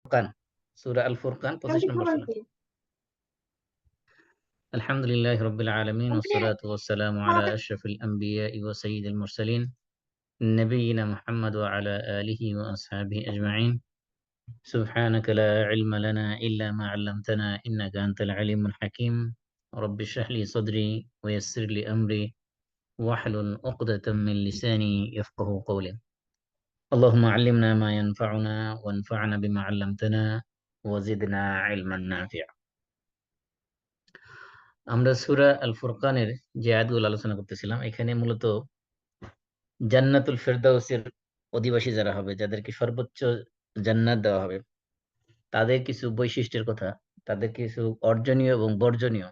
ফুরকান, সূরা আল ফুরকান 25 নম্বর সূরা। আলহামদুলিল্লাহি রাব্বিল আলামিন ওয়াসসালাতু ওয়াসসালামু আলা আশরাফিল আমবিয়াই ওয়া সাইয়্যিদিল মুরসালিন নবিয়িনা মুহাম্মদ ওয়া আলা আলিহি ওয়া আসহাবিহি আজমাইন। সুবহানাকা লা ইলমা লানা ইল্লা মা 'আল্লামতানা ইন্নাকা আনতাল আলিমুল হাকীম। রাব্বি ইশরাহ লি সাদরি ওয়া ইয়াসসির লি আমরি ওয়াহলুল 'উকদাতাম মিন লিসানি ইয়াফকাহু কওলি। اللهم علمنا ما ينفعنا وانفعنا بما علمتنا وزدنا علما نافعا। আমরা সূরা আল ফুরকানের যে আয়াতগুলো আলোচনা করতেছিলাম, এখানে মূলত জান্নাতুল ফেরদাউসের অধিবাসী যারা হবে, যাদেরকে সর্বোচ্চ জান্নাত দেওয়া হবে, তাদের কিছু বৈশিষ্ট্যের কথা, তাদের কিছু অর্জনীয় এবং বর্জনীয়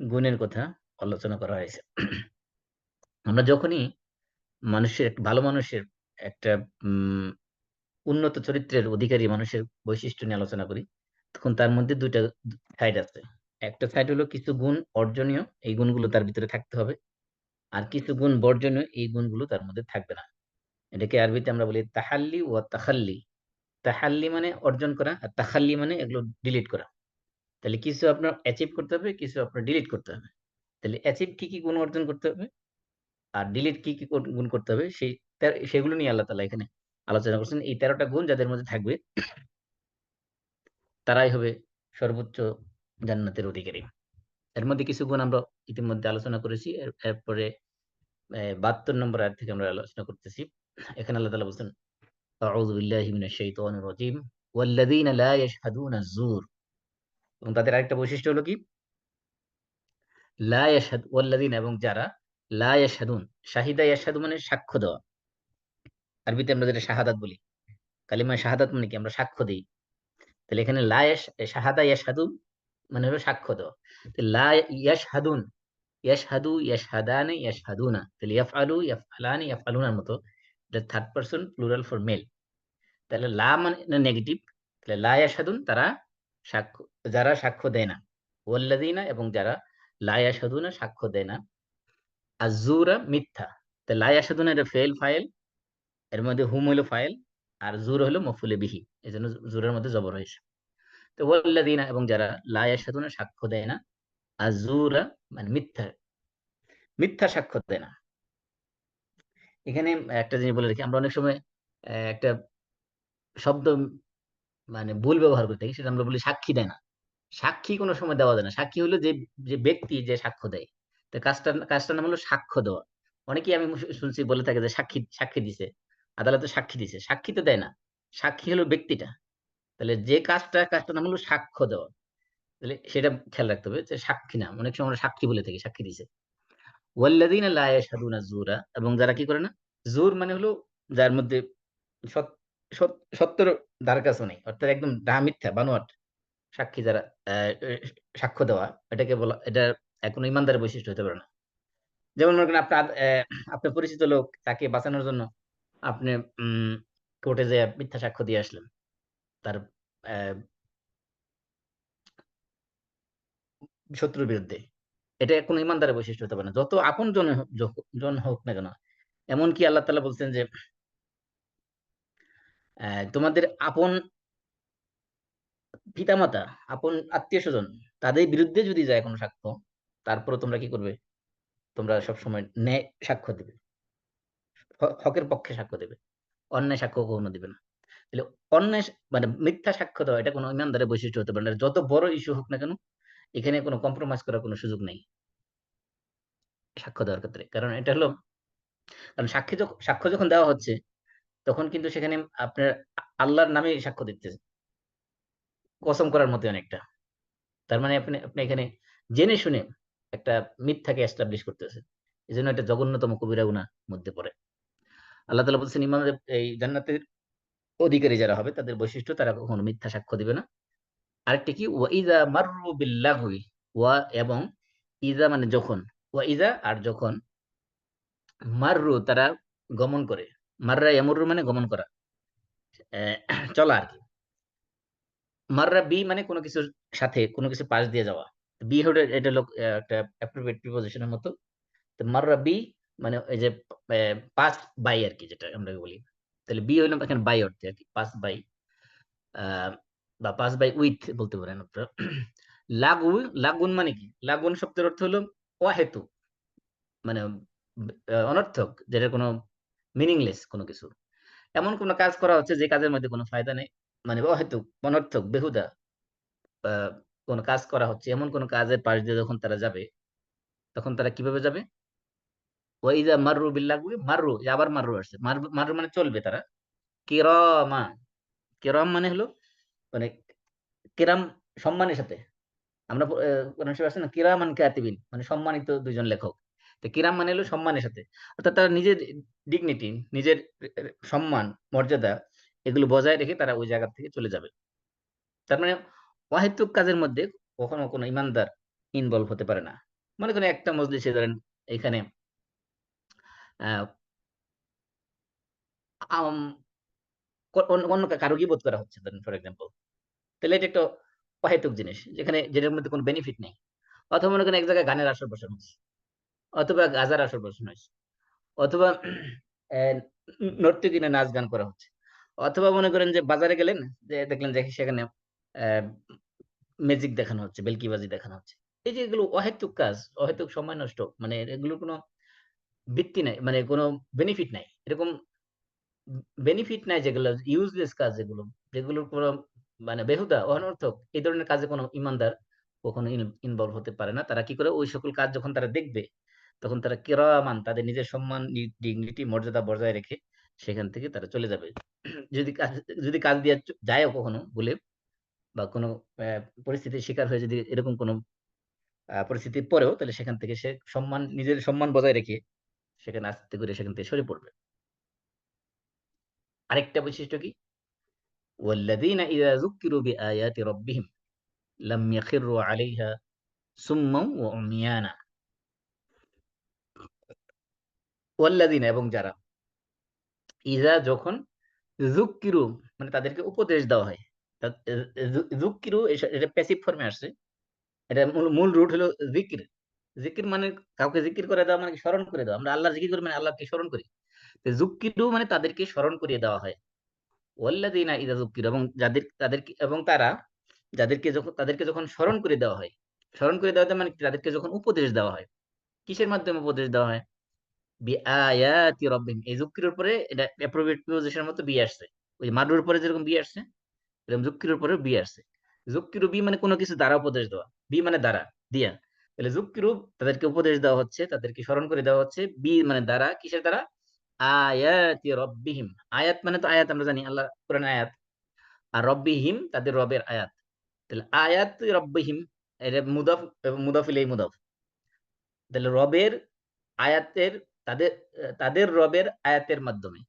গুণের কথা আলোচনা করা হয়েছে। আমরা যখনই ভালো মানুষের একটা উন্নত চরিত্রের অধিকারী মানুষের বৈশিষ্ট্য নিয়ে আলোচনা করি, তখন তার মধ্যে দুইটা সাইড আছে। একটা সাইড হলো কিছু গুণ অর্জনীয়, এই গুণগুলো তার ভিতরে থাকতে হবে, আর কিছু গুণ বর্জনীয়, এই গুণগুলো তার মধ্যে থাকবে না। এটাকে আরবিতে আমরা বলি তাহাল্লি ও তাখাল্লি। তাহাল্লি মানে অর্জন করা, আর তাখাল্লি মানে এগুলো ডিলিট করা। তাহলে কিছু আপনার অ্যাচিভ করতে হবে, কিছু আপনার ডিলিট করতে হবে। তাহলে অ্যাচিভ কি কি গুণ অর্জন করতে হবে, আর ডিলিট কি কি গুণ করতে হবে, সেগুলো নিয়ে আল্লাহ তাআলা এখানে আলোচনা করছেন। এই 13টা গুণ যাদের মধ্যে থাকবে, তারাই হবে সর্বোচ্চ জান্নাতের অধিকারী। এর মধ্যে কিছু গুণ আমরা ইতিমধ্যে আলোচনা করেছি। এরপরে 72 নম্বর আয়াত থেকে আমরা আলোচনা করতেছি। এখানে আল্লাহ তাআলা বলছেন, আউযু বিল্লাহি মিনাশ শাইতানির রাজীম ওয়াল্লাযীনা লা ইয়াশহাদুনা আয-যুর। এবং তাদের আরেকটা বৈশিষ্ট্য হলো কি, লা ইয়াশহাদু ওয়াল্লাযীনা, এবং যারা লা ইয়াশহাদুন, শাহিদা ইয়াশহাদু মানে সাক্ষ্য দেওয়া। আরবিতে আমরা যেটা শাহাদাত বলি, কালিমা শাহাদাত মানে কি, আমরা সাক্ষ্য দেই। তাহলে এখানে শাহাদা ইয়াশহাদু মানে হলো সাক্ষ্য দেওয়া। তো লা ইয়াশহাদুন, ইয়াশহাদু, ইয়াশহাদানে, ইয়াশহাদুনা, তাহলে ইয়াফআলু, ইয়াফআলানি, ইয়াফআলুনার মতো এটা third person plural for mail. তাহলে লা মানে নেগেটিভ, তাহলে লা ইয়াশহাদুন তারা সাক্ষ্য, যারা সাক্ষ্য দেয় না। ওয়াল্লাযিনা, এবং যারা লা ইয়াশহাদুনা সাক্ষ্য দেয় না। আয-যুরা মিথ্যা। তো লা ইয়াশহাদুনা এটা ফেল ফাইল, এর মধ্যে হুম হলো ফাইল, আর জুর হলো মফউলে বিহি, এজন্য জুরের মধ্যে জবর হয়েছে। তো ওয়াল্লাযিনা, এবং যারা লা ইয়াশহাদুনা সাক্ষ্য দেয় না, আয-যুরা মানে মিথ্যা, মিথ্যা সাক্ষ্য দেয় না। এখানে একটা জিনিস বলে রাখি, আমরা অনেক সময় একটা শব্দ মানে ভুল ব্যবহার করে থাকি, সেটা আমরা বলি সাক্ষী দেয় না। সাক্ষী কোনো সময় দেওয়া যায় না। সাক্ষী হলো যে যে ব্যক্তি যে সাক্ষ্য দেয়। তো কাজটার নাম হলো সাক্ষ্য দেওয়া। অনেকেই আমি শুনছি বলে থাকে যে সাক্ষী সাক্ষী দিছে, আদালতে সাক্ষী দিছে। সাক্ষী তো দেয় না, সাক্ষী হলো ব্যক্তিটা। তাহলে যে কাজটার নাম হলো সাক্ষ্য দেওয়া। তাহলে সেটা খেয়াল রাখতে হবে যে সাক্ষী না, অনেক সময় আমরা সাক্ষী বলে থাকি, সাক্ষী দিছে। ওয়াল্লাযীনা লা ইয়াশহাদুনা যুরা, এবং যারা কি করে না, জুর মানে হলো যার মধ্যে সত্যের ধার কাছে নেই, অর্থাৎ একদম মিথ্যা বানোয়াট সাক্ষী যারা, সাক্ষ্য দেওয়া, এটাকে বলা, এটা কোনো ইমানদারের বৈশিষ্ট্য হতে পারে না। যেমন মনে করেন আপনার আপনার পরিচিত লোক, তাকে বাঁচানোর জন্য আপনি কোর্টে যে মিথ্যা সাক্ষ্য দিয়ে আসলেন তার আহ, শত্রুর বিরুদ্ধে, এটা কোনো ইমানদারের বৈশিষ্ট্য হতে পারে না, যত আপন জন হোক না কেন। এমনকি আল্লাহ তাআলা বলছেন যে তোমাদের আপন পিতামাতা, আপন আত্মীয় স্বজন, তাদের বিরুদ্ধে যদি যায় কোনো সাক্ষ্য, তারপরে তোমরা কি করবে, তোমরা সবসময় ন্যায় সাক্ষ্য দেবে, হকের পক্ষে সাক্ষ্য দেবে, অন্যায় সাক্ষ্য কখনো দিবে না। তাহলে অন্যায় মানে মিথ্যা সাক্ষ্য দেওয়া, এটা কোনো ইমানদারের বৈশিষ্ট্য হতে পারে না, যত বড় ইস্যু হোক না কেন। এখানে কোনো কম্প্রোমাইজ করার কোনো সুযোগ নেই সাক্ষ্য দেওয়ার ক্ষেত্রে। কারণ এটা হলো, কারণ সাক্ষ্য যখন দেওয়া হচ্ছে, তখন কিন্তু সেখানে আপনার আল্লাহর নামে সাক্ষ্য দিতেছে, কসম করার মতো অনেকটা। তার মানে আপনি আপনি এখানে জেনে শুনে একটা মিথ্যাকে এস্টাবলিশ করতেছে। এই জন্য এটা জঘন্যতম কবিরা গুনার মধ্যে পড়ে। আল্লাহ তাআলা বলছেন, ইমানদের এই জান্নাতের অধিকারী যারা হবে, তাদের বৈশিষ্ট্য, তারা কখনো মিথ্যা সাক্ষ্য দিবে না। আরেকটা কি, ওয়া ইযা মাররু বিল্লাগwi, ওয়া এবং ইযা মানে যখন, ওয়া ইযা আর যখন, মাররু তারা গমন করে, মাররা ইয়ামুররু মানে গমন করা, চলা আর কি। মাররা বি মানে কোনো কিছুর সাথে, কোনো কিছু পাশ দিয়ে যাওয়া। বি হলো, এটা হলো একটা অ্যাপ্রোপ্রিয়েট প্রিপোজিশনের মতো। তো মাররা বি মানে এই যে পাস বাই আর কি, যেটা আমরা বলি। তাহলে বি হইলো এখানে বাই অর্থে আর কি, পাস বাই। বা পাস বাই উইথ বলতে পারেন আপনারা। লাগু, লাগুন মানে কি? লাগুন শব্দের অর্থ হলো অহেতুক, মানে অনর্থক, যেটা কোনো মিনিংলেস কোনো কিছু। এমন কোনো কাজ করা হচ্ছে যে কাজের মধ্যে কোনো ফায়দা নেই, মানে অহেতুক, অনর্থক, বেহুদা কোনো কাজ করা হচ্ছে, এমন কোনো কাজের পাশ দিয়ে যখন তারা যাবে, তখন তারা কিভাবে যাবে? ওয়াইজা মাররু বিল্লাগwi, মাররু, আবার মাররু আসছে। মাররু মানে চলবে তারা। কিরামা, কিরাম মানে হলো মানে কিরাম সম্মানের সাথে। আমরা কোরআন শরীফে আছে না কিরামান কাতিবিন, মানে সম্মানিত দুইজন লেখক। তো কিরাম মানে হলো সম্মানের সাথে, অর্থাৎ তারা নিজের ডিগনিটি, নিজের সম্মান, মর্যাদা এগুলো বজায় রেখে তারা ওই জায়গা থেকে চলে যাবে। তার মানে অহেতুক কাজের মধ্যে কখনো কোনো ইমানদার ইনভলভ হতে পারে না। মনে করেন একটা মজলিসে ধরেন এখানে আহ, আম, অন্য কারো গীবত করা হচ্ছে ধরেন ফর এক্সাম্পল, তাহলে এটা একটা অহেতুক জিনিস, যেটার মধ্যে কোনো বেনিফিট নেই। অথবা মনে করেন এক জায়গায় গানের আসর বসানো হচ্ছে, অথবা গাজার আসর বসানো হয়েছে, অথবা আহ, নর্তকী কিনে নাচ গান করা হচ্ছে, অথবা মনে করেন যে বাজারে গেলেন, যে দেখলেন যে সেখানে ম্যাজিক দেখানো হচ্ছে, বেলকিবাজি দেখানো হচ্ছে। এই যে এগুলো অহেতুক কাজ, অহেতুক সময় নষ্ট, মানে এগুলো কোনো ভিত্তি নাই, মানে কোনো বেনিফিট নাই, এরকম বেনিফিট নাই, যেগুলো ইউজলেস কাজ, যেগুলো যেগুলোর কোনো মানে বেহুদা, অনর্থক, এই ধরনের কাজে কোনো ইমানদার কখনো ইনভলভ হতে পারে না। তারা কি করে? ওই সকল কাজ যখন তারা দেখবে, তখন তারা কিরামান, তাদের নিজের সম্মান, ডিগনিটি, মর্যাদা বজায় রেখে সেখান থেকে তারা চলে যাবে। যদি কাজ দিয়ে যায়ও কখনো ভুলে, বা কোনো পরিস্থিতির শিকার হয়ে যদি এরকম কোনো পরিস্থিতির পরেও, তাহলে সেখান থেকে সে নিজের সম্মান বজায় রেখে সেখানে আস্তে করে সেখান থেকে সরে পড়বে। আরেকটা বৈশিষ্ট্য কি? والذين إذا ذكروا بآيات ربهم لم يخروا عليها সুম্মা ওয়া উমিয়ানা। ওয়াল্লাযিনা, এবং যারা, ইযা যখন, যুক্কিরু মানে তাদেরকে উপদেশ দেওয়া হয়। যুক্কিরু এটা প্যাসিভ ফর্মে আসছে। এটা মূল মূল রুট হলো যিকির। যিকির মানে কাউকে যিকির করে দেওয়া, মানে স্মরণ করে দেওয়া। আমরা আল্লাহর যিকির করি মানে আল্লাহকে স্মরণ করি। তো যুক্কিরু মানে তাদেরকে স্মরণ করিয়ে দেওয়া হয়। ওয়াল্লাযিনা ইযা যুক্কিরু, এবং এবং তারা তাদেরকে যখন স্মরণ করে দেওয়া হয়। স্মরণ করে দেওয়া মানে কি? তাদেরকে যখন উপদেশ দেওয়া হয়। কিসের মাধ্যমে উপদেশ দেওয়া হয়? বিআয়াতি রাব্বিহিম, এই যুক্তির উপরে এটা অ্যাপ্রোপ্রিয়েট প্রিপোজিশনের মতো বি আসছে। ওই যে মাদুর উপরে যেরকম বি আসছে, এরকম যুক্তির উপরে বি আসছে। যুক্তিরু বি মানে কোনো কিছু দ্বারা উপদেশ দেওয়া, বি মানে দ্বারা, দিয়া। তাহলে যুক্তিরু তাদেরকে উপদেশ দেওয়া হচ্ছে, তাদেরকে স্মরণ করে দেওয়া হচ্ছে, বি মানে দ্বারা, কিসের দ্বারা? আয়াতি রাব্বিহিম। আয়াত মানে তো আয়াত আমরা জানি, আল্লাহ কোরআনের আয়াত। আর রব্বিহিম তাদের রবের আয়াত। তাহলে আয়াত রব্বিহিম, এটা মুদাফ এবং মুদাফ ইলাইহি মুদাফ। তাহলে রবের আয়াতের, তাদের তাদের রবের আয়াতের মাধ্যমে।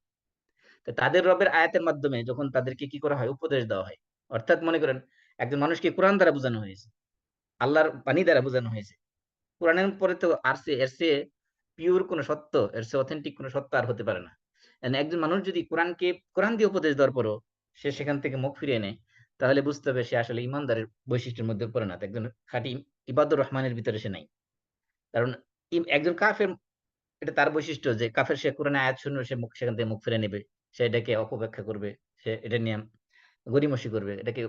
তো তাদের রবের আয়াতের মাধ্যমে যখন তাদেরকে কি করা হয়? উপদেশ দেওয়া হয়। অর্থাৎ মনে করেন একজন মানুষকে কোরআন দ্বারা বোঝানো হয়েছে, আল্লাহর বাণী দ্বারা বোঝানো হয়েছে। কোরআনের পরে তো এর চেয়ে পিওর কোন সত্য, এর চেয়ে অথেন্টিক কোন সত্য আর হতে পারে না। একজন মানুষ যদি কোরআন দিয়ে উপদেশ দেওয়ার পরও সে সেখান থেকে মুখ ফিরিয়ে নেয়, তাহলে বুঝতে হবে সে আসলে ইমানদারের বৈশিষ্ট্যের মধ্যে পড়ে না, একজন খাঁটি ইবাদুর রহমানের ভিতরে সে নাই। কারণ একজন কাফের, এটা তার বৈশিষ্ট্য যে কাফের, সে কোরআনে আয়াত শুনবে, সে সেখান থেকে মুখ ফিরে নেবে, সে এটাকে অপব্যাখ্যা করবে, সে এটা নিয়ে গড়িমসি করবে, এটাকে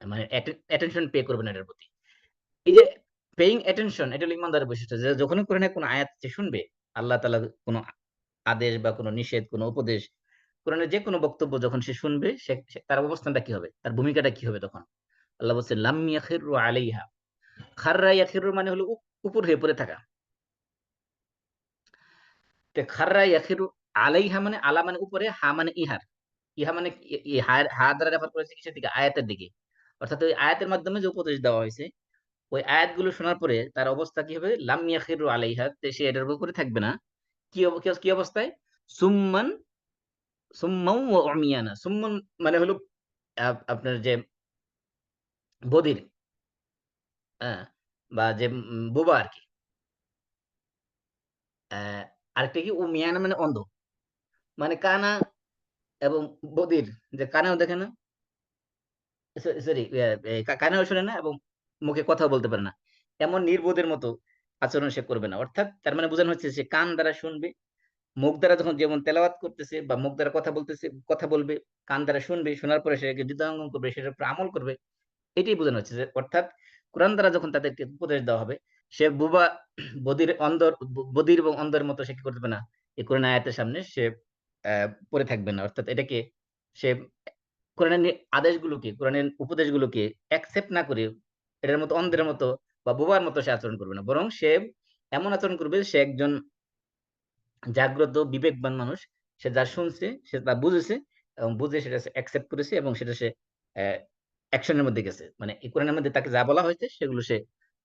মানে অ্যাটেনশন পে করবে না এটার প্রতি। এই যে পেইং অ্যাটেনশন, এটা হলো ইমানদারের বৈশিষ্ট্য, যে যখনই কোরআনে কোনো আয়াত সে শুনবে, আল্লাহ তাআলা কোনো আদেশ বা কোনো নিষেধ, কোনো উপদেশ, কোরআনের যে কোনো বক্তব্য যখন সে শুনবে, তার অবস্থানটা কি হবে, তার ভূমিকাটা কি হবে তখন? আল্লাহ বলছে লাম ইয়াখিরু আলাইহা। খাররা ইয়াখিরু মানে হলো উপর হয়ে পড়ে থাকা। তে খাররা ইয়াখিরু আলাইহা মানে আলা মানে উপরে, হা মানে ইহার। ইহা মানে হা দ্বারা রেফার করেছে কিসের দিকে? আয়াতের দিকে। অর্থাৎ ওই আয়াতের মাধ্যমে যে উপদেশ দেওয়া হয়েছে, ওই আয়াতগুলো শোনার পরে তার অবস্থা কি হবে? লাম ইয়াখিরু আলাইহা, সে এটার উপরে থাকবে না। কি অবস্থায়? সুম্মান সুম্মাও ওয়া উমিয়ানা। সুম্মান মানে হলো আপনার যে বধির, হ্যাঁ, বা যে বোবা আরকি। আরেকটা কি? উমিয়ানা মানে অন্ধ, মানে কানা এবং বধির, যে কানেও দেখে না, সরি, কানেও শোনে না এবং মুখে কথাও বলতে পারে না, এমন নির্বোধের মতো আচরণ সে করবে না। অর্থাৎ তার মানে বোঝানো হচ্ছে সে কান দ্বারা শুনবে, মুখ দ্বারা যখন যেমন তেলাওয়াত করতেছে বা মুখ দ্বারা কথা বলতেছে, কথা বলবে, কান দ্বারা শুনবে, শোনার পরে সে হৃদয়ঙ্গম করবে, সেটার উপর আমল করবে, এটাই বোঝানো হচ্ছে যে অর্থাৎ কোরআন দ্বারা যখন তাদেরকে উপদেশ দেওয়া হবে, সে বুবা বধির অন্ধর বধির এবং অন্ধের মতো সে কি করবে না, এই কোরআন আয়াতের সামনে সে পড়ে থাকবে না। অর্থাৎ এটাকে সে কোরআনের আদেশগুলোকে, কোরআনের উপদেশগুলোকে অ্যাকসেপ্ট না করে এটার মতো অন্ধের মতো বা বোবার মতো সে আচরণ করবে না, বরং সে এমন আচরণ করবে সে একজন জাগ্রত বিবেকবান মানুষ। সে যা শুনছে সে তা বুঝেছে এবং বুঝে সেটা অ্যাকসেপ্ট করেছে এবং সেটা সে অ্যাকশনের মধ্যে গেছে। মানে এই কোরআনের মধ্যে তাকে যা বলা হয়েছে সেগুলো সে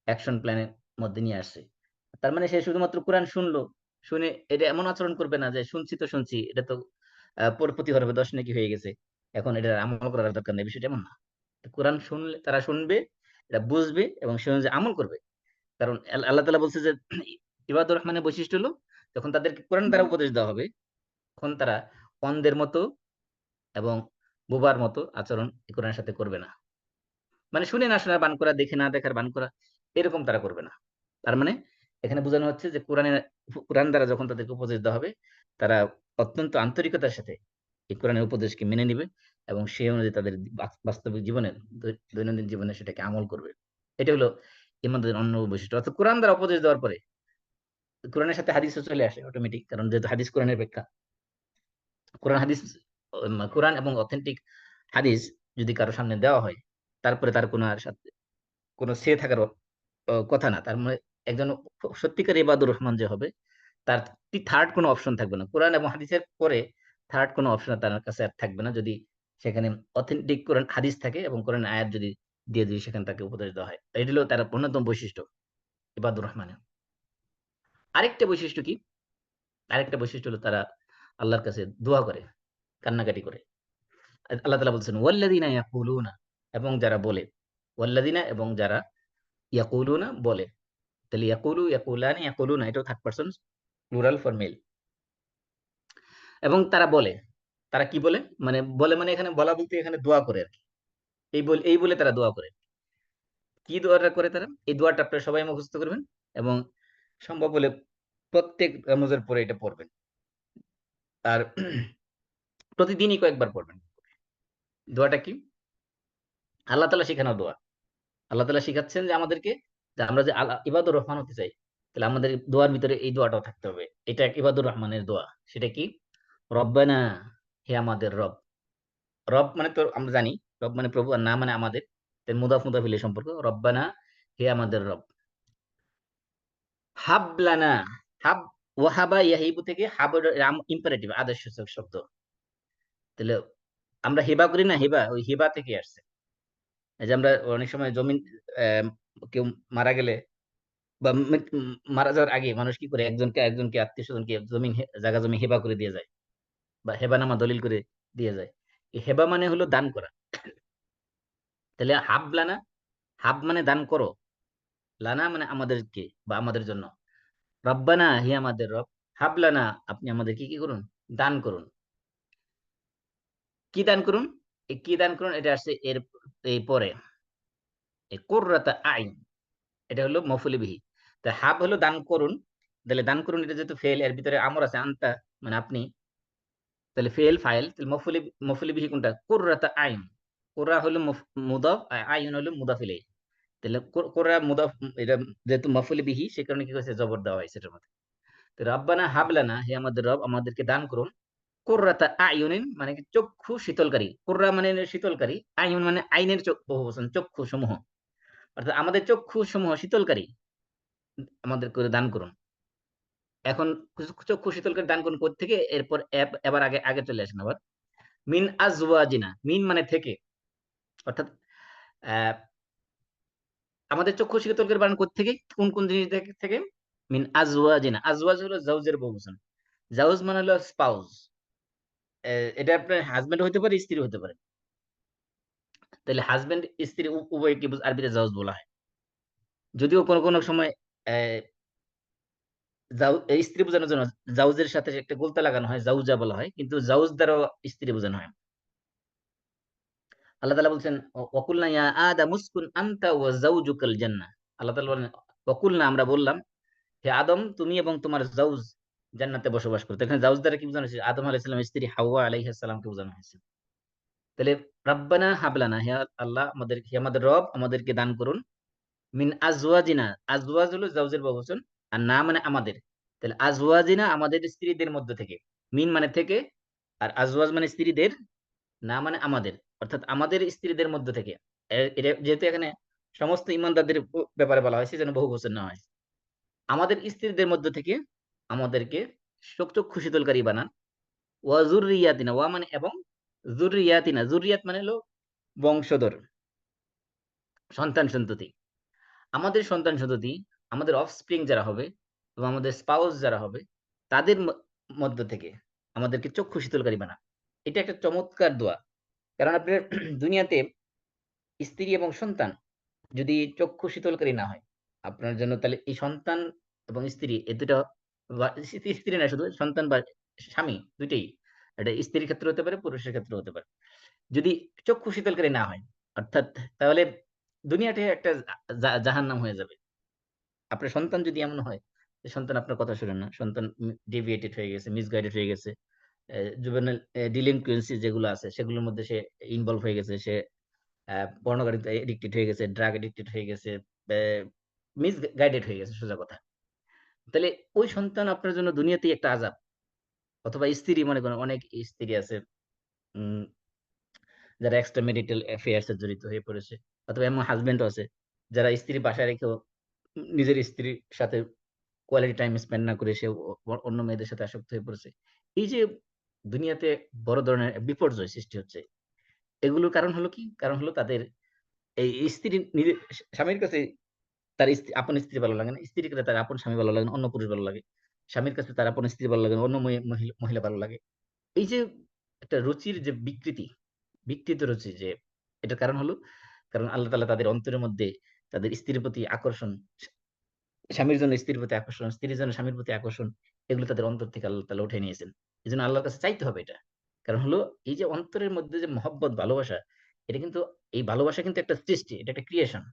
অ্যাকশন প্ল্যানের মধ্যে নিয়ে আসছে। তার মানে সে শুধুমাত্র কোরআন শুনলো, শুনে এটা এমন আচরণ করবে না যে শুনছি তো শুনছি, এটা তো প্রতি হবে 10 নাকি হয়ে গেছে, এখন এটা আমল করার দরকার নেই, বিষয়টা এমন না। কোরআন শুনলে তারা শুনবে, এটা বুঝবে এবং সে অনুযায়ী আমল করবে। কারণ আল্লাহ তাআলা বলছে যে ইবাদুর রহমানের বৈশিষ্ট্য হলো যখন তাদেরকে কোরআন দ্বারা উপদেশ দেওয়া হবে, তখন তারা অন্ধের মতো এবং বোবার মতো আচরণ এই কোরআনের সাথে করবে না। মানে শুনে না শোনার বান করা, দেখে না দেখার বান করা, এরকম তারা করবে না। তার মানে এখানে বোঝানো হচ্ছে যে কোরআন দ্বারা যখন তাদেরকে উপদেশ দেওয়া হবে, তারা অত্যন্ত আন্তরিকতার সাথে এই কোরআনের উপদেশকে মেনে নিবে এবং সেই অনুযায়ী তাদের বাস্তবিক জীবনে, দৈনন্দিন জীবনে সেটাকে আমল করবে। এটা হলো ইমানদারের অন্য বৈশিষ্ট্য। অর্থাৎ কোরআন দ্বারা উপদেশ দেওয়ার পরে কোরআনের সাথে হাদিসও চলে আসে অটোমেটিক, কারণ যেহেতু হাদিস কোরআনের ব্যাখ্যা। কোরআন হাদিস, কোরআন এবং অথেন্টিক হাদিস যদি কারো সামনে দেওয়া হয়, তারপরে তার কোনো আর সাথে কোনো সে থাকার কথা না। তার মানে একজন সত্যিকার ইবাদুর রহমান যে হবে, তার থার্ড কোনো অপশন থাকবে না। কোরআন এবং হাদিসের পরে থার্ড কোনো অপশন তার কাছে আর থাকবে না, যদি সেখানে অথেন্টিক কোরআন হাদিস থাকে এবং কোরআন আয়াত যদি দিয়ে যদি সেখানে তাকে উপদেশ দেওয়া হয়। এটি হলো তার অন্যতম বৈশিষ্ট্য ইবাদুর রহমানের। আরেকটা বৈশিষ্ট্য কি? আরেকটা বৈশিষ্ট্য হলো তারা আল্লাহর কাছে দোয়া করে, কান্নাকাটি করে। আল্লাহ তাআলা বলছেন ওয়াল্লাযিনা ইয়াকুলুনা, এবং যারা বলে, ওয়াল্লাযিনা এবং যারা ইয়াকুলুনা বলে। তাহলে ইয়াকুলু, ইয়াকুলানি, ইয়াকুলুনা এটাও third person plural for mail. এবং তারা বলে, তারা কি বলে? মানে বলে মানে এখানে বলা বলতে এখানে দোয়া করে আরকি। এই বলে তারা দোয়া করে। কি দোয়াটা করে তারা? এই দোয়াটা আপনারা সবাই মুখস্থ করবেন এবং সম্ভব হলে প্রত্যেক নামাজের পরে এটা পড়বেন। আর প্রতিদিনই কয়েকবার পড়বেন। দোয়াটা কি? আল্লাহ তাআলা শেখানো দোয়া। আল্লাহ তাআলা শিখাচ্ছেন যে আমাদেরকে, যে আমরা যে ইবাদুর রহমান হতে চাই, তাহলে আমাদের দোয়ার ভিতরে এই দোয়াটাও থাকতে হবে। এটা এক ইবাদুর রহমানের দোয়া। সেটা কি? রব্বানা, হে আমাদের রব। রব মানে তো আমরা জানি, রব মানে প্রভু, আর না মানে আমাদের। তাই মুদাফ মুদাফিলের সম্পর্ক। রব্বানা, হে আমাদের রব। হাবলানা, হাব, ওয়াহাবা ইয়াহিবু থেকে হাব ইম্পারেটিভ আদেশসূচক শব্দ। তাহলে আমরা হেবা করি না, হেবা ওই হেবা থেকে আসছে। এই যে আমরা অনেক সময় জমিন, আহ, কেউ মারা গেলে বা মারা যাওয়ার আগে মানুষ কি করে, একজনকে একজনকে আত্মীয় স্বজনকে জমিন জায়গা জমি হেবা করে দিয়ে যায় বা হেবানামা দলিল করে দিয়ে যায়। এই হেবা মানে হলো দান করা। তাহলে হাব লানা, হাব মানে দান করো, লানা মানে আমাদেরকে বা আমাদের জন্য। রব্বানা, হে আমাদের রব। হাব লানা, আপনি আমাদেরকে কি করুন? দান করুন। কি দান করুন? এই কি দান করুন এটা আসছে এর এই পরে, এই কুররাতা আইন, এটা হলো মফুলি বিহি। তা হাব হলো দান করুন। তাহলে দান করুন এটা যেহেতু ফেল, এর ভিতরে আমর আছে আনতা, মানে আপনি। তাহলে ফেল ফাইল, তাহলে মফুলি বিহি কোনটা? কুররাতা আইন। কুররা হলো মুদাফ, আইন হলো মুদাফ ইলাইহি। তাহলে কুররা মুদাফ, এটা যেহেতু মফুলি বিহি সে কারণে কি হয়েছে, জবর দেওয়া হয়েছে এটার মধ্যে। তো রব্বানা হাবলানা, হে আমাদের রব আমাদেরকে দান করুন। কুররাতা আয়ুনিন মানে কি? চক্ষু শীতলকারী। কুররা মানে শীতলকারী, আয়ুন মানে আইনের বহুবচন, চক্ষু সমূহ। অর্থাৎ আমাদের চক্ষু সমূহ শীতলকারী আমাদের করে দান করুন। এখন চক্ষু শীতলকারী দান করুন কোত্থেকে? এরপর এবার আগে আগে চলে আসেন আবার। মিন আজওয়াজিনা, মিন মানে থেকে। অর্থাৎ আহ, আমাদের চক্ষু শীতলকারী বানান কোত্থেকে? কোন কোন জিনিস থেকে? মিন আজওয়াজিনা। আজওয়াজ হলো জাউজের বহুবচন। জাউজ মানে হলো স্পাউস। এটা আপনার হাজবেন্ড হতে পারে, স্ত্রী হতে পারে। তাহলে হাজবেন্ড স্ত্রী উভয়কে আরবিতে জাউজ বলা হয়। যদিও কোনো কোনো সময় আহ, স্ত্রী বোঝানোর জন্য জাউজের সাথে একটা গোলতা লাগানো হয়, জাউজা বলা হয়, কিন্তু জাউজ দ্বারাও স্ত্রী বোঝানো হয়। আল্লাহ তাআলা বলছেন ওয়াকুলনা ইয়া আদামু উসকুন আনতা ওয়া যাওজুকাল জান্নাহ। আল্লাহ তাআলা বলেন ওয়াকুলনা, আমরা বললাম, হে আদম তুমি এবং তোমার জাউজ জান্নাতে বসবাস করতো। এখানে জাউজ দ্বারা কি বোঝানো হয়েছে? আদম আলাইহিস সালামের স্ত্রী হাওয়া আলাইহিস সালামকে বোঝানো হয়েছে। তাহলে রাব্বানা হাবলানা, হে আল্লাহ আমাদের, হে আমাদের রব আমাদেরকে দান করুন, মিন আজওয়াজিনা, আজওয়াজ হলো জাউজের বহুবচন, আর না মানে আমাদের। তাহলে আজওয়াজিনা আমাদের স্ত্রীদের মধ্য থেকে, মিন মানে থেকে, আর আজওয়াজ মানে স্ত্রীদের, না মানে আমাদের, অর্থাৎ আমাদের স্ত্রীদের মধ্য থেকে। এটা যেহেতু এখানে সমস্ত ইমানদারদের ব্যাপারে বলা হয়েছে, যেন বহু বচন না হয়। আমাদের স্ত্রীদের মধ্য থেকে আমাদেরকে চক্ষু শীতলকারী বানান। ওয়া যুররিয়াতিনা, ওয়া মানে এবং, যুররিয়াতিনা, যুররিয়াত মানে হলো বংশধর, সন্তান সন্ততি। আমাদের সন্তান সন্ততি, আমাদের অফস্প্রিং যারা হবে এবং আমাদের স্পাউস যারা হবে, তাদের মধ্য থেকে আমাদেরকে চক্ষু শীতলকারী বানান। এটা একটা চমৎকার দোয়া। কারণ আপনার দুনিয়াতে স্ত্রী এবং সন্তান যদি চক্ষু শীতলকারী না হয় আপনার জন্য, তাহলে এই সন্তান এবং স্ত্রী এ দুটো, স্ত্রী না শুধু সন্তান বা স্বামী দুইটাই, এটা স্ত্রীর ক্ষেত্রে হতে পারে, পুরুষের ক্ষেত্রে হতে পারে, যদি চক্ষু শীতলকারী না হয়, অর্থাৎ তাহলে দুনিয়াটা একটা জাহান্নাম হয়ে যাবে। আপনার সন্তান যদি এমন হয় যে সন্তান আপনার কথা শুনেন না, সন্তান ডেভিয়েটেড হয়ে গেছে, মিসগাইডেড হয়ে গেছে, জুভেনাইল ডিলিনকুয়েন্সি যেগুলো আছে সেগুলোর মধ্যে সে ইনভলভ হয়ে গেছে, সে পর্নোগ্রাফিতে এডিক্টেড হয়ে গেছে, ড্রাগ এডিক্টেড হয়ে গেছে, মিসগাইডেড হয়ে গেছে সোজা কথা, তাহলে ওই সন্তান আপনার জন্য দুনিয়াতেই একটা আযাব। অথবা স্ত্রী, মনে করেন অনেক স্ত্রী আছে উম, যারা এক্সট্রা ম্যারিটাল অ্যাফেয়ার্স এ জড়িত হয়ে পড়েছে, অথবা এমন হাজবেন্ডও আছে যারা স্ত্রী বাসায় রেখেও নিজের স্ত্রীর সাথে কোয়ালিটি টাইম স্পেন্ড না করে সে অন্য মেয়েদের সাথে আসক্ত হয়ে পড়েছে। এই যে দুনিয়াতে বড় ধরনের বিপর্যয় সৃষ্টি হচ্ছে, এগুলোর কারণ হলো কি? কারণ হলো তাদের এই স্ত্রী নিজের স্বামীর কাছে তার স্ত্রী, আপন স্ত্রী ভালো লাগে না, স্ত্রীর কাছে তার আপন স্বামী ভালো লাগে না, অন্য পুরুষ ভালো লাগে, স্বামীর কাছে তার আপন স্ত্রী ভালো লাগে না, অন্য মহিলা ভালো লাগে। এই যে একটা রুচির যে বিকৃতি, বিকৃত রুচি, যে এটার কারণ হলো, কারণ আল্লাহ তাআলা তাদের অন্তরের মধ্যে তাদের স্ত্রীর প্রতি আকর্ষণ, স্বামীর জন্য স্ত্রীর প্রতি আকর্ষণ, স্ত্রীর জন্য স্বামীর প্রতি আকর্ষণ, এগুলো তাদের অন্তর থেকে আল্লাহ তাআলা উঠে নিয়েছেন। এই জন্য আল্লাহর কাছে চাইতে হবে এটা। কারণ হলো এই যে অন্তরের মধ্যে যে মহব্বত, ভালোবাসা, এটা কিন্তু, এই ভালোবাসা কিন্তু একটা সৃষ্টি, এটা একটা ক্রিয়েশন।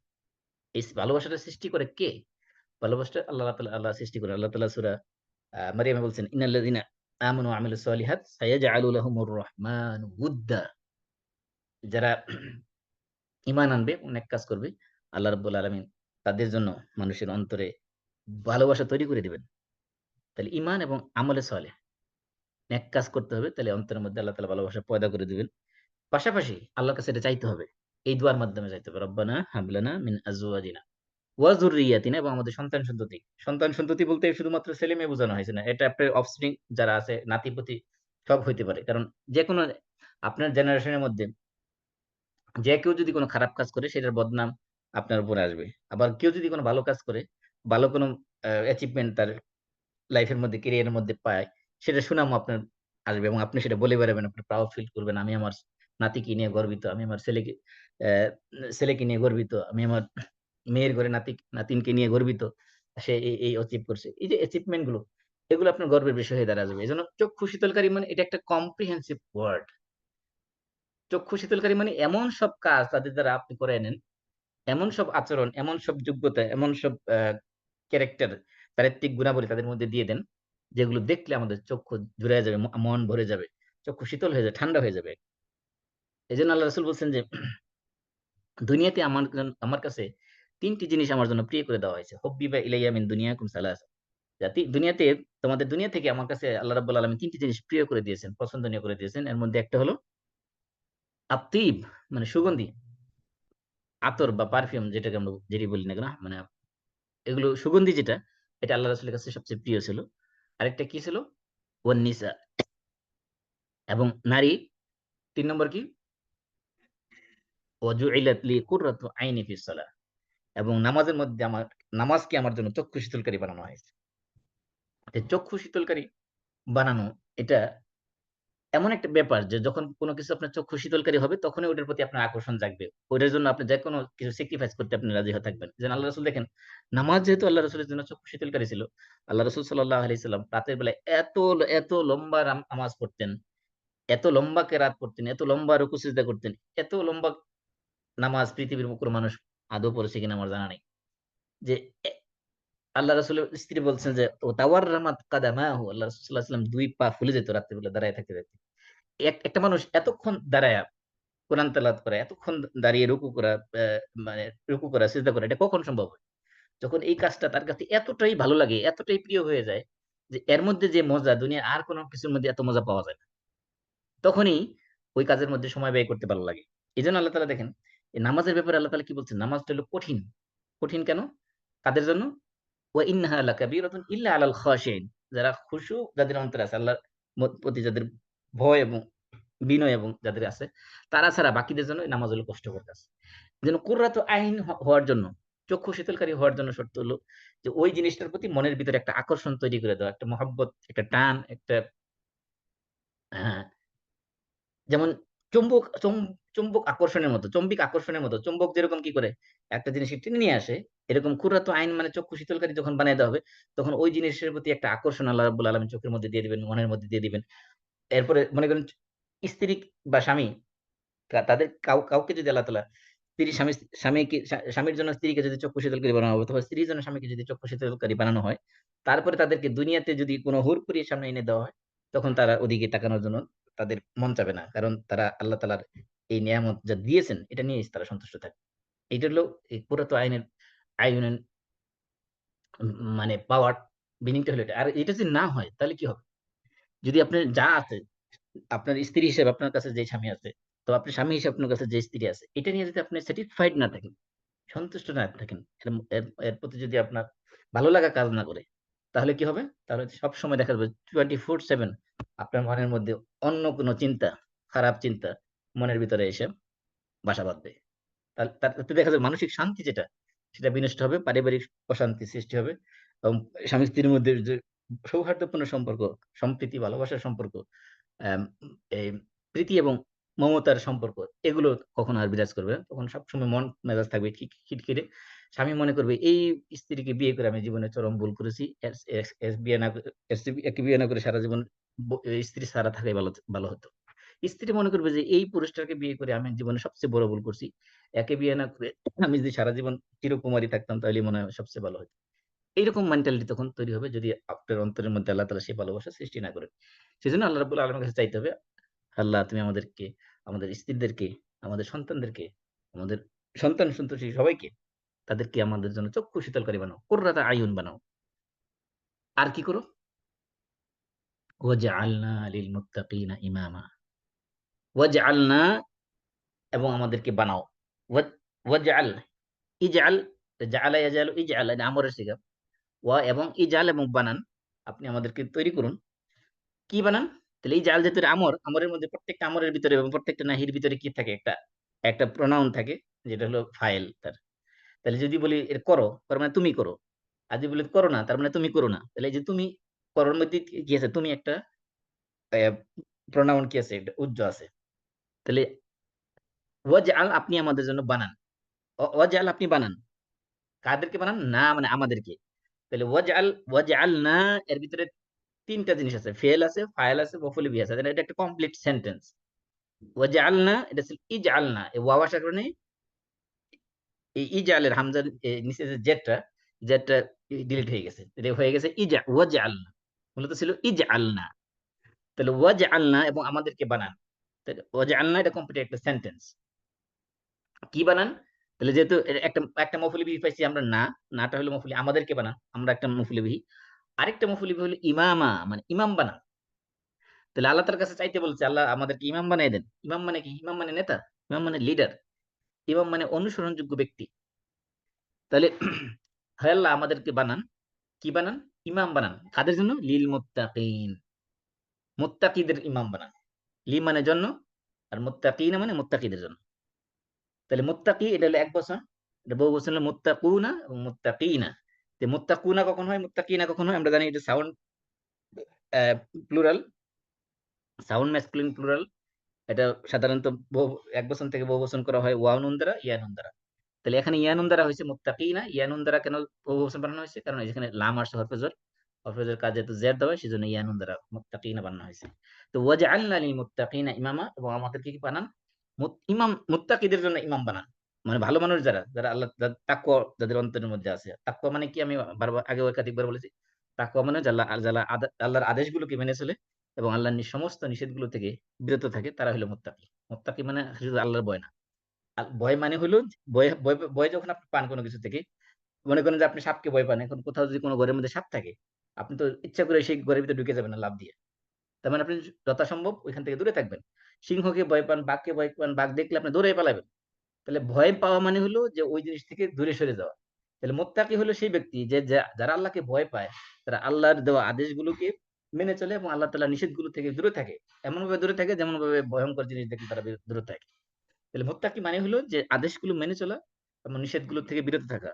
এই ভালোবাসাটা সৃষ্টি করে কে? ভালোবাসাটা আল্লাহ সৃষ্টি করে। আল্লাহ তাআলা সূরা মারিয়ামে বলছেন, ইন্নাল্লাযীনা আমানু ওয়া আমিলুস সলিহাত সায়াজআলু লাহুমুর রাহমানু উদ্দা, যারা ঈমান আনবে, অনেক কাজ করবে, আল্লাহ রাব্বুল আলামিন তাদের জন্য মানুষের অন্তরে ভালোবাসা তৈরি করে দিবেন। তাহলে ঈমান এবং আমলে সালেহ, নেক কাজ করতে হবে, তাহলে অন্তরের মধ্যে আল্লাহ তাআলা ভালোবাসা পয়দা করে দিবেন। পাশাপাশি আল্লাহর কাছে এটা চাইতে হবে। এই দুয়ার মাধ্যমে চাইতে হবে, রব্বানা হাব লানা মিন আজওয়াজিনা ওয়া যুররিয়াতিনা, এবং আমাদের সন্তান সন্ততি। সন্তান সন্ততি বলতে শুধুমাত্র ছেলে মেয়ে বোঝানো হয়েছে না, এটা আপনার অফস্প্রিং যারা আছে, নাতি-পুতি সব হইতে পারে। কারণ যেকোনো আপনার জেনারেশনের মধ্যে যে কেউ যদি কোনো খারাপ কাজ করে সেটার বদনাম আপনার উপরে আসবে। আবার কেউ যদি কোনো ভালো কাজ করে, ভালো কোনো অ্যাচিভমেন্ট তার লাইফের মধ্যে, ক্যারিয়ারের মধ্যে পায়, সেটা সুনামও আপনার আসবে এবং আপনি সেটা বলে বেড়াবেন। আপনি প্রাউড ফিল করবেন, আমি আমার নাতিকে নিয়ে গর্বিত, আমি আমার ছেলেকে নিয়ে গর্বিত, আমি আমার মেয়ের ঘরে নাতিনকে নিয়ে গর্বিত। সে এই অ্যাচিভ করছে। এই যে অ্যাচিভমেন্ট গুলো, এগুলো আপনার গর্বের বিষয় হয়ে দাঁড়াবে। এজন্য চক্ষু শীতলকারী মানে এটা একটা কম্প্রিহেন্সিভ ওয়ার্ড। চক্ষু শীতলকারী মানে এমন সব কাজ তাদের দ্বারা আপনি করে নেন, এমন সব আচরণ, এমন সব যোগ্যতা, এমন সব ক্যারেক্টার, চারিত্রিক গুণাবলী তাদের মধ্যে দিয়ে দেন, যেগুলো দেখলে আমাদের চক্ষু জুড়ে যাবে, মন ভরে যাবে, চক্ষু শীতল হয়ে যাবে, ঠান্ডা হয়ে যাবে। এই জন্য আল্লাহ রাসূল বলছেন যে দুনিয়াতে আমার কাছে ৩ টি জিনিস আমার জন্য প্রিয় করে দেওয়া হয়েছে। হুব্বিবা ইলাইয়া মিন দুনিয়াকুম সালাসা। দুনিয়াতে, তোমাদের দুনিয়া থেকে আমার কাছে আল্লাহ রাব্বুল আলামিন ৩ টি জিনিস প্রিয় করে দিয়েছেন, পছন্দনীয় করে দিয়েছেন। এর মধ্যে একটা হলো আত-তিব, মানে সুগন্ধি, আতর বা পারফিউম যেটাকে আমরা যেটি বলি না কেন, মানে এগুলো সুগন্ধি যেটা, এটা আল্লাহ রাসূলের কাছে সবচেয়ে প্রিয় ছিল। আরেকটা কি ছিল? ওয়ান নিসা, এবং নারী। ৩ নম্বর কি? ওয়াজুইলাত লি কুররাতু আইনি ফিস সালাহ, এবং নামাজের মধ্যে নামাজকে আমার জন্য চক্ষু শীতলকারী বানানো হয়েছে। চক্ষু শীতলকারী বানানো, এটা এমন একটা ব্যাপার যে যখন কোনো কিছু আপনার চক্ষু শীতলকারী হবে তখনই ওটার প্রতি আপনার আকর্ষণ জাগবে। ওটার জন্য আপনি যেকোনো কিছু স্যাক্রিফাইস করতে আপনি রাজি হয়ে থাকবেন। যেন আল্লাহ রাসূল দেখেন, নামাজ যেহেতু আল্লাহ রাসূলের জন্য চক্ষু শীতলকারী ছিল, আল্লাহ রাসূল সাল্লাল্লাহু আলাইহি সাল্লাম রাতের বেলায় এত লম্বা নামাজ পড়তেন, এত লম্বা কেরাত পড়তেন, এত লম্বা রুকু সিজদা করতেন, এত লম্বা নামাজ পৃথিবীর কোন মানুষ আদৌ পড়েছে কিনা আমার জানা নেই। যে আল্লাহ রাসূলের স্ত্রী বলছেন যে তাওয়াররামাত কাদামাহু, আল্লাহ রাসূল সাল্লাল্লাহু আলাইহি ওয়াসাল্লাম ২ পা ফুলে যেত রাত্রিবেলা দাঁড়ায় থাকতে থাকতে। একটা মানুষ এতক্ষণ দাঁড়ায়া কোরআন তেলাওয়াত করা, এতক্ষণ দাঁড়িয়ে রুকু করা, মানে রুকু করা, সিজদা করা, এটা কখন সম্ভব হয়? যখন এই কাজটা তার কাছে এতটাই ভালো লাগে, এতটাই প্রিয় হয়ে যায় যে এর মধ্যে যে মজা দুনিয়ার আর কোন কিছুর মধ্যে এত মজা পাওয়া যায় না। তখনই ওই কাজের মধ্যে সময় ব্যয় করতে ভালো লাগে। এজন্য আল্লাহ তাআলা দেখেন, এই নামাজের ব্যাপারে আল্লাহ তাআলা কি বলছেন? নামাজটা হলো কঠিন। কঠিন কেন? কাদের জন্য? ওয়া ইন্নাহা লাকাবীরাতুন ইল্লা আলাল খাশিঈন। যারা খুশু যাদের অন্তরে আছে, আল্লাহর প্রতি যাদের ভয় এবং বিনয় এবং যাদের আছে, তারা ছাড়া বাকিদের জন্য এই নামাজ হলো কষ্টকর কাজ। যেন কুররাতু আইন হওয়ার জন্য, চক্ষু শীতলকারী হওয়ার জন্য শর্ত হলো যে ওই জিনিসটার প্রতি মনের ভিতরে একটা আকর্ষণ তৈরি করে দেওয়া, একটা মহব্বত, একটা টান, একটা হ্যাঁ, যেমন চুম্বক চুম্বক আকর্ষণের মতো, চম্বিক আকর্ষণের মতো। চুম্বক যেরকম কি করে একটা জিনিসকে টেনে নিয়ে আসে, এরকম কুররাতু আইন মানে চক্ষু শীতলকারী যখন বানায় দেওয়া হবে, তখন ওই জিনিসের প্রতি একটা আকর্ষণ আল্লাহ রাব্বুল আলামিন চোখের মধ্যে দিয়ে দিবেন, মনের মধ্যে দিয়ে দিবেন। এরপরে মনে করেন স্ত্রী বা স্বামী, তাদের কাউকে যদি আল্লাহ তাআলা স্ত্রী স্বামীর জন্য স্ত্রীকে যদি চক্ষু শীতলকারী বানানো হবে, অথবা স্ত্রীর জন্য স্বামীকে যদি চক্ষু শীতলকারী বানানো হয়, তারপরে তাদেরকে দুনিয়াতে যদি কোনো হুরপুরির সামনে এনে দেওয়া হয়, তখন তারা ওদিকে তাকানোর জন্য তাদের মন চাবে না। কারণ তারা আল্লাহ তাআলার এই নিয়ামত যা দিয়েছেন, এটা নিয়েই তারা সন্তুষ্ট থাকে। এইটা হলো এই পুরাতো আইনের মানে পাওয়ার মিনিংটা হলো এটা। আর এটা যদি না হয় তাহলে কি হবে? যদি আপনার যা আছে, আপনার স্ত্রী হিসেবে আপনার কাছে যে স্বামী আছে, তো আপনার স্বামী হিসেবে আপনার কাছে যে স্ত্রী আছে, এটা নিয়ে যদি আপনি স্যাটিসফাইড না থাকেন, সন্তুষ্ট না থাকেন, এর এর এর প্রতি যদি আপনার ভালো লাগা কাজ না করে, তাহলে কি হবে? তাহলে সবসময় দেখা যাবে 24/7 আপনার মনের মধ্যে অন্য কোনো চিন্তা, খারাপ চিন্তা মনের ভিতরে এসে বাসা বাঁধবে। তাতে দেখা যাবে মানসিক শান্তি যেটা, সেটা বিনষ্ট হবে, পারিবারিক অশান্তি সৃষ্টি হবে এবং স্বামী-স্ত্রীর মধ্যে যে সৌহার্দ্যপূর্ণ সম্পর্ক, সম্প্রীতি, ভালোবাসার সম্পর্ক, আম এই প্রীতি এবং মমতার সম্পর্ক, এগুলো কখনো আর বিরাজ করবে না। তখন সবসময় মন মেজাজ থাকবে খিটখিটে। স্বামী মনে করবে এই স্ত্রীকে বিয়ে করে আমি জীবনে চরম ভুল করেছি। এস এস এস বিয়ে না করে একে বিয়ে না করে সারা জীবন স্ত্রী ছাড়া থাকাই ভালো হতো। স্ত্রী মনে করবে যে এই পুরুষটাকে বিয়ে করে আমি জীবনে সবচেয়ে বড় ভুল করছি। একে বিয়ে না করে আমি যদি সারা জীবন চিরকুমারী থাকতাম তাহলে মনে হয় সবচেয়ে ভালো হতো। এইরকম মেন্টালিটি তখন তৈরি হবে যদি আপনার অন্তরের মধ্যে আল্লাহ তাআলা সেই ভালোবাসা সৃষ্টি না করেন। সেজন্য আল্লাহ রাব্বুল আলামিনের কাছে চাইতে হবে, আল্লাহ তুমি আমাদেরকে, আমাদের স্ত্রীদেরকে, আমাদের সন্তানদেরকে, আমাদের সন্তান-সন্ততি সবাইকে, তাদেরকে আমাদের জন্য চক্ষু শীতলকারী বানাও। কুররাতা আয়ুন বানাও। আর কি করো? ওয়াজআলনা লিল মুত্তাকিনা ইমামা। ওয়াজআলনা এবং আমাদেরকে বানাও। ওয়াজআল, ইজআল, জাআলা ইয়াজআলু ইজআল, এটা আমরের সিগা। এবং ইজআল এবং বানান। আপনি আমাদেরকে তৈরি করুন। কি বানান? তাহলে এই জাল যেহেতু আমরের মধ্যে প্রত্যেকটা আমরের ভিতরে এবং প্রত্যেকটা নাহির ভিতরে কি থাকে? একটা একটা প্রোনাউন থাকে, যেটা হলো ফাইল তার। তাহলে যদি বলি করো, তার মানে তুমি করো। আর যদি বলি করো না, তার মানে তুমি করো না। তাহলে এই যে তুমি করোর মধ্যে কি আছে? তুমি একটা প্রোনাউন কি আছে? একটা উজ্জ আছে। তাহলে ওয়াজআল আপনি আমাদের জন্য বানান। ওয়াজআল আপনি বানান। কাদেরকে বানান? না মানে আমাদেরকে। তাহলে ওয়াজআলনা এর ভিতরে ৩ টা জিনিস আছে। ফেল আছে, ফাইল আছে, মফউল বিহি আছে। তাহলে এটা একটা কমপ্লিট সেন্টেন্স। ওয়াজআলনা এটা ছিল ইজআলনা। এই ওয়াও আসার কারণে এই ইজআলের হামজার নিচে যে জেডটা ডিলিট হয়ে গেছে। এটা হয়ে গেছে ওয়াজআলনা। মূলত ছিল ইজআলনা। তাহলে ওয়াজআলনা এবং আমাদেরকে বানান। তাহলে ওয়াজআলনা এটা কমপ্লিট একটা সেন্টেন্স। কি বানান? তাহলে যেহেতু একটা একটা মফউল বিহি পাইছি আমরা না, নাটা হলো মফউল আমাদেরকে বানান। আমরা একটা মফউল বিহি। আরেকটা মফউল বিহি হলো ইমামা মানে ইমাম বানান। তাহলে আল্লাহ তার কাছে চাইতে বলছে, আল্লাহ আমাদেরকে ইমাম বানায় দেন। ইমাম মানে কি? ইমাম মানে নেতা, ইমাম মানে লিডার, ইমাম মানে অনুসরণযোগ্য ব্যক্তি। তাহলে হে আল্লাহ আমাদেরকে বানান, কি বানান? ইমাম বানান। কাদের জন্য? লিল মুত্তাকিন। মুত্তাকিদের ইমাম বানান। লি মানে জন্য, আর মুত্তাকিনা মানে মুত্তাকিদের জন্য। তাহলে মুত্তাকি এটা হলো এক বচন, এটা বহু বচন হলো মুত্তাকুনা এবং মুত্তাকিনা। যে মুত্তাকুনা কখন হয়, মুত্তাকিনা কখন হয়? আমরা জানি এটা sound plural, sound masculine plural. এটা সাধারণত এক বচন থেকে বহু বচন করা হয় ওয়াও নুন দ্বারা, ইয়া নুন দ্বারা। তাহলে এখানে ইয়া নুন দ্বারা হয়েছে মুত্তাকিনা। ইয়া নুন দ্বারা কেন বহু বচন বানানো হয়েছে? কারণ এখানে লাম আসছে হরফে জের। হরফে জের কাজে তো জের দেওয়া হয়, সেজন্য ইয়া নুন দ্বারা মুত্তাকিনা বানানো হয়েছে। তো ওয়াজআলনা লিল মুত্তাকিনা ইমামা এবং আমাদেরকে কি বানান? ইমাম মুত্তাকিদের জন্য ইমাম বানান। মানে ভালো মানুষ যারা, যারা আল্লাহ তাকওয়া যাদের অন্তরের মধ্যে আছে। তাকওয়া মানে কি, আমি বারবার আগেও একাধিকবার বলেছি। তাকওয়া মানে যারা যারা আল্লাহর আদেশগুলোকে মেনে চলে এবং আল্লাহর সমস্ত নিষেধগুলো থেকে বিরত থাকে, তারা হলো মুত্তাকি। মুত্তাকি মানে শুধু আল্লাহর ভয় না। ভয় মানে হলো ভয় ভয় ভয় যখন আপনি পান কোনো কিছু থেকে, মনে করেন যে আপনি সাপকে ভয় পান। এখন কোথাও যদি কোনো ঘরের মধ্যে সাপ থাকে, আপনি তো ইচ্ছা করে সেই ঘরের ভিতরে ঢুকে যাবেন না লাফ দিয়ে। তার মানে আপনি যথাসম্ভব ওইখান থেকে দূরে থাকবেন। সিংহকে ভয় পান, বাঘকে ভয় পান, বাঘ দেখলে আপনি দৌড়ে পালাবেন। তাহলে ভয় পাওয়া মানে হলো যে ওই জিনিস থেকে দূরে সরে যাওয়া। তাহলে মুত্তাকি হলো সেই ব্যক্তি যে যারা আল্লাহকে ভয় পায়, তারা আল্লাহর দেওয়া আদেশগুলোকে মেনে চলে এবং আল্লাহ তাআলার নিষেধগুলো থেকে দূরে থাকে। এমন ভাবে দূরে থাকে যেমন ভাবে ভয়ংকর জিনিস দেখলে তারা দূরে থাকে। তাহলে মুত্তাকি মানে হলো যে আদেশগুলো মেনে চলা এবং নিষেধগুলো থেকে বিরত থাকা।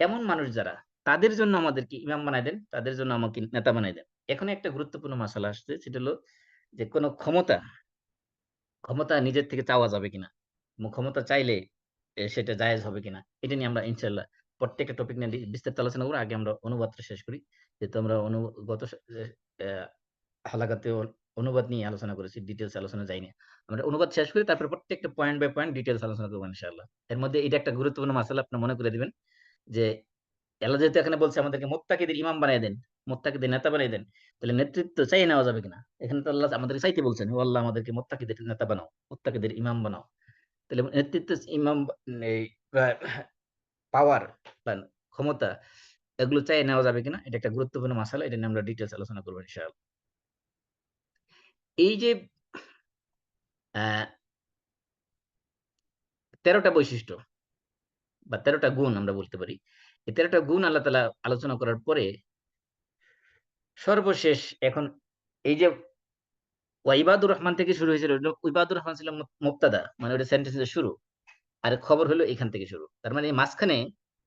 এমন মানুষ যারা, তাদের জন্য আমাদেরকে ইমাম বানায় দেন, তাদের জন্য আমাকে নেতা বানায় দেন। এখন একটা গুরুত্বপূর্ণ মাসালা আসছে, সেটা হলো যে কোনো ক্ষমতা, ক্ষমতা নিজের থেকে চাওয়া যাবে কিনা এবং ক্ষমতা চাইলে সেটা জায়েজ হবে কিনা, এটা নিয়ে আমরা ইনশাল্লাহ প্রত্যেকটা টপিক নিয়ে বিস্তারিত আলোচনা করবো। আগে আমরা অনুবাদটা শেষ করি, যেহেতু আমরা গত হালাকাতে অনুবাদ নিয়ে আলোচনা করেছি, ডিটেলস আলোচনা যাইনি। আমরা অনুবাদ শেষ করি, তারপরে প্রত্যেকটা পয়েন্ট বাই পয়েন্ট ডিটেলস আলোচনা করবো ইনশাআল্লাহ। এর মধ্যে এটা একটা গুরুত্বপূর্ণ মাসালা, আপনি মনে করে দিবেন যে আল্লাহ যেহেতু এখানে বলছে আমাদেরকে মুত্তাকিদের ইমাম বানিয়ে দেন, মুত্তাকিদের নেতা বানিয়ে দেন, তাহলে নেতৃত্ব চাই নেওয়া যাবে কিনা? এখানে তো আল্লাহ আমাদেরকে চাইতে বলছেন, ও আল্লাহ আমাদেরকে মুত্তাকিদের নেতা বানাও, মুত্তাকিদের ইমাম বানাও। তাহলে নেতৃত্ব, ইমাম, এই পাওয়ার বা ক্ষমতা, এগুলো চাই নেওয়া যাবে কিনা, এটা একটা গুরুত্বপূর্ণ মাসালা। এটা নিয়ে আমরা ডিটেলস আলোচনা করবো ইনশাআল্লাহ। এই যে আহ 13টা বৈশিষ্ট্য বা 13টা গুণ আমরা বলতে পারি, এই 13টা গুণ আল্লাহ তাআলা আলোচনা করার পরে সর্বশেষ এখন এই যে ওয়াইবাদুর রহমান থেকে শুরু হয়েছিল, ওইবাদুর রহমান ছিল মুবতাদা, মানে ওটা সেন্টেন্সের শুরু, আর খবর হলো এখান থেকে শুরু। তার মানে এই মাঝখানে